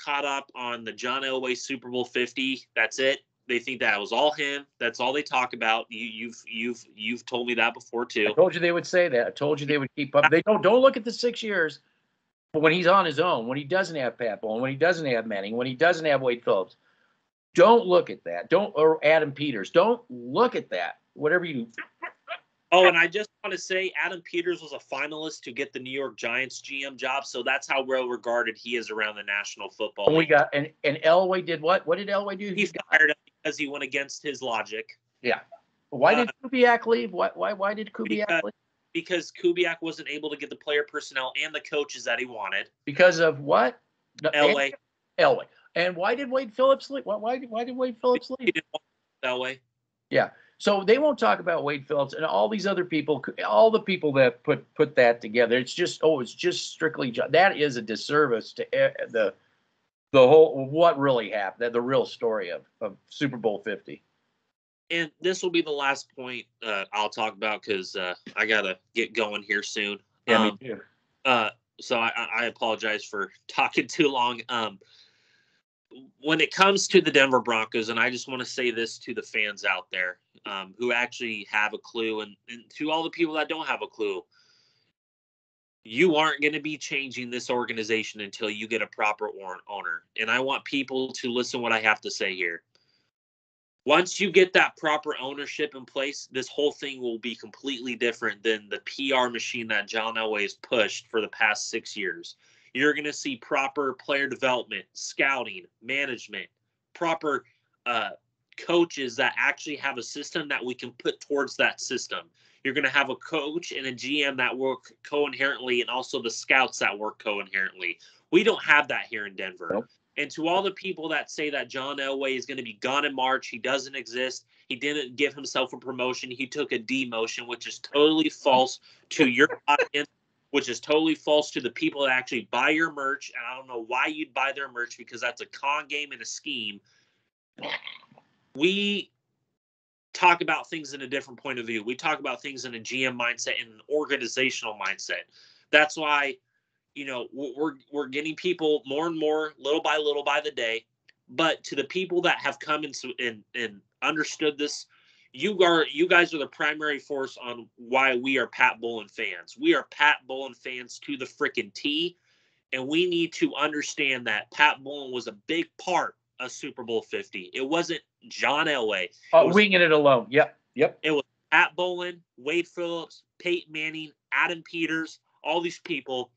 caught up on the John Elway Super Bowl 50. That's it. They think that was all him. That's all they talk about. You've told me that before too. I told you they would say that. I told you they would keep up. They don't look at the 6 years. But when he's on his own, when he doesn't have Pat Bowlen, when he doesn't have Manning, when he doesn't have Wade Phillips, don't look at that. Or Adam Peters. Don't look at that. Whatever you do. Oh, and I just want to say Adam Peters was a finalist to get the New York Giants GM job, so that's how well regarded he is around the National Football League. We got and Elway did what? What did Elway do? He fired him because he went against his logic. Yeah. Why did Kubiak leave? Why did Kubiak leave? Because Kubiak wasn't able to get the player personnel and the coaches that he wanted. Because of what? Elway. And why did Wade Phillips leave? Why did Wade Phillips leave? He didn't want Elway. Yeah. So they won't talk about Wade Phillips and all these other people, all the people that put that together. It's just strictly that is a disservice to the whole what really happened, the real story of Super Bowl 50. And this will be the last point I'll talk about because I gotta get going here soon. Yeah, me too. So I apologize for talking too long. When it comes to the Denver Broncos, and I just want to say this to the fans out there who actually have a clue, and to all the people that don't have a clue, you aren't going to be changing this organization until you get a proper owner. And I want people to listen to what I have to say here. Once you get that proper ownership in place, this whole thing will be completely different than the PR machine that John Elway has pushed for the past 6 years. You're going to see proper player development, scouting, management, proper coaches that actually have a system that we can put towards that system. You're going to have a coach and a GM that work co-inherently, and also the scouts that work co-inherently. We don't have that here in Denver. Nope. And to all the people that say that John Elway is going to be gone in March, he doesn't exist. He didn't give himself a promotion. He took a demotion, which is totally false to your audience, which is totally false to the people that actually buy your merch. And I don't know why you'd buy their merch, because that's a con game and a scheme. We talk about things in a different point of view. We talk about things in a GM mindset and an organizational mindset. That's why, you know, we're getting people more and more, little by the day. But to the people that have come and understood this, you guys are the primary force on why we are Pat Bowlen fans. We are Pat Bowlen fans to the freaking T, and we need to understand that Pat Bowlen was a big part of Super Bowl 50. It wasn't John Elway. Winging it alone. Yep. It was Pat Bowlen, Wade Phillips, Peyton Manning, Adam Peters, all these people.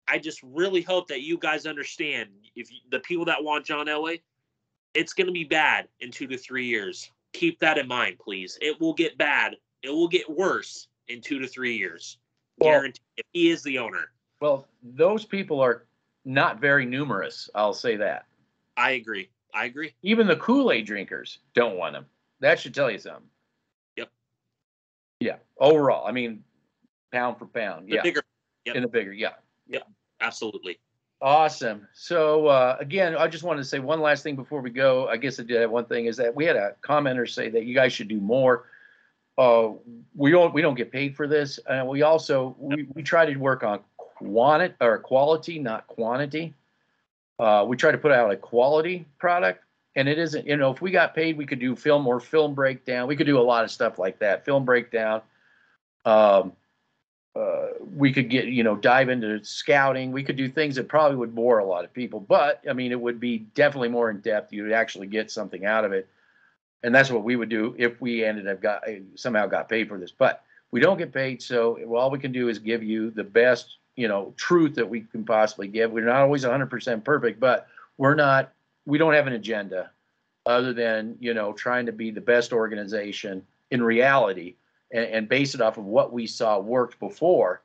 I just really hope that you guys understand, the people that want John Elway, it's going to be bad in 2 to 3 years. Keep that in mind, please. It will get bad. It will get worse in 2 to 3 years. Guaranteed. If he is the owner. Well, those people are not very numerous. I'll say that. I agree. Even the Kool-Aid drinkers don't want him. That should tell you something. Yep. Yeah. Overall, I mean, pound for pound. Yeah. Bigger. Yep. In the bigger. Yeah. Yep. Absolutely. Awesome. So, again, I just wanted to say one last thing before we go. I guess I did have one thing, is that we had a commenter say that you guys should do more. We don't get paid for this. We also, we try to work on quality, not quantity. We try to put out a quality product, and it isn't, if we got paid, we could do film breakdown. We could do a lot of stuff like that. Film breakdown. we could get, dive into scouting. We could do things that probably would bore a lot of people, but I mean, it would be definitely more in depth. You would actually get something out of it. And that's what we would do if we somehow got paid for this, but we don't get paid. So all we can do is give you the best, truth that we can possibly give. We're not always 100% perfect, but we don't have an agenda other than, trying to be the best organization in reality and base it off of what we saw worked before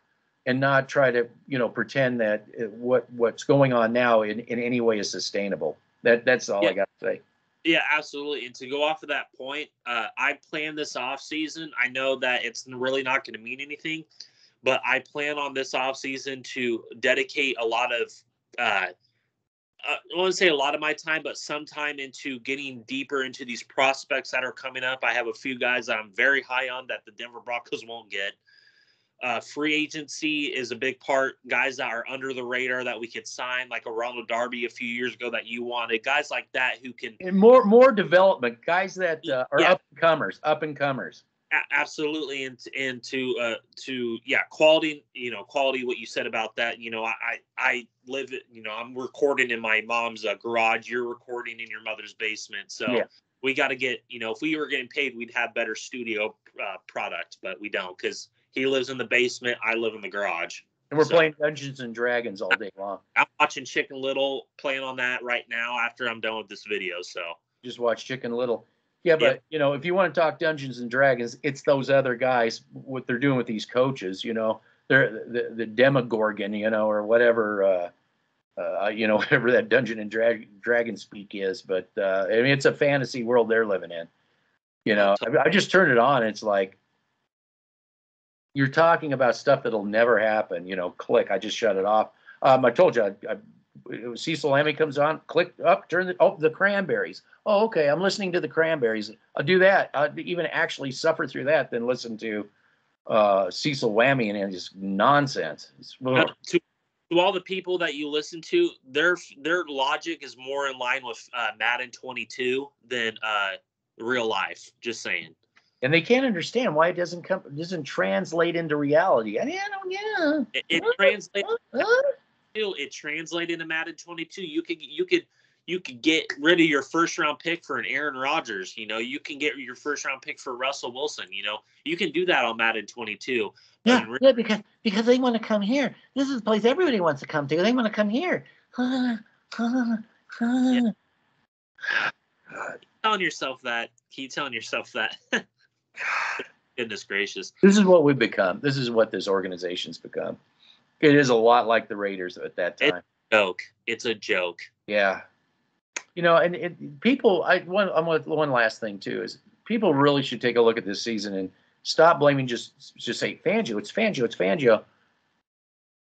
and not try to, pretend that what's going on now in any way is sustainable. That's all I got to say. Yeah, absolutely. And to go off of that point, I planned this off season. I know that it's really not going to mean anything, but I plan on this off season to dedicate a lot of, I want to say a lot of my time, but some time into getting deeper into these prospects that are coming up. I have a few guys that I'm very high on that the Denver Broncos won't get. Free agency is a big part. Guys that are under the radar that we could sign, like a Ronald Darby a few years ago that you wanted. Guys like that who can and more development. Guys that are up and comers. Absolutely, and to quality. Quality. What you said about that. I live it. I'm recording in my mom's garage. You're recording in your mother's basement. So we got to get. If we were getting paid, we'd have better studio product, but we don't because he lives in the basement. I live in the garage. And we're playing Dungeons and Dragons all day long. I'm watching Chicken Little, playing on that right now after I'm done with this video. So just watch Chicken Little. Yeah, but if you want to talk Dungeons and Dragons, it's those other guys. What they're doing with these coaches, they're the Demogorgon, or whatever, whatever that Dungeon and Dragon speak is. But I mean, it's a fantasy world they're living in. I just turned it on. It's like you're talking about stuff that'll never happen. Click. I just shut it off. I told you. Cecil Lammey comes on. Click up. Turn the Cranberries. Oh, okay. I'm listening to the Cranberries. I'll do that. I'd even actually suffer through that than listen to Cecil Lammey and just nonsense. To all the people that you listen to, their logic is more in line with Madden 22 than real life. Just saying. And they can't understand why it doesn't translate into reality. I mean, it translates. It translated into Madden 22. You could get rid of your first round pick for an Aaron Rodgers. You can get your first round pick for Russell Wilson. You can do that on Madden 22. Yeah, because they want to come here. This is the place everybody wants to come to. They want to come here. Telling yourself that. Keep telling yourself that. Goodness gracious. This is what we've become. This is what this organization's become. It is a lot like the Raiders at that time. It's a joke. Yeah. And people, one last thing too, is people really should take a look at this season and stop blaming just say Fangio. It's Fangio.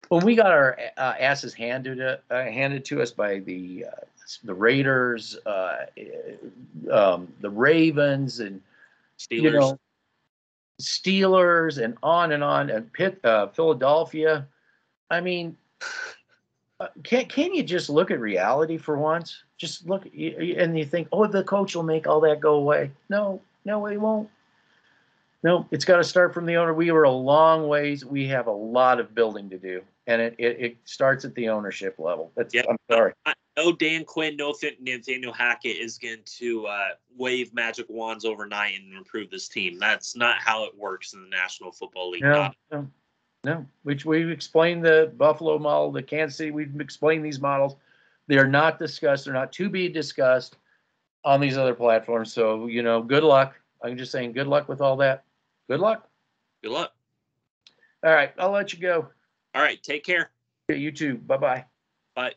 When we got our asses handed to us by the Raiders, the Ravens, and Steelers, and on, and Philadelphia. I mean, can you just look at reality for once? Just look, and you think, oh, the coach will make all that go away. No, he won't. No, it's got to start from the owner. We were a long ways. We have a lot of building to do, and it starts at the ownership level. I'm sorry. No Dan Quinn, no Nathaniel Hackett is going to wave magic wands overnight and improve this team. That's not how it works in the National Football League. No. Which we've explained the Buffalo model, the Kansas City. We've explained these models. They are not discussed. They're not to be discussed on these other platforms. So good luck. I'm just saying, good luck with all that. Good luck. Good luck. All right, I'll let you go. All right, take care. You too. Bye-bye. Bye.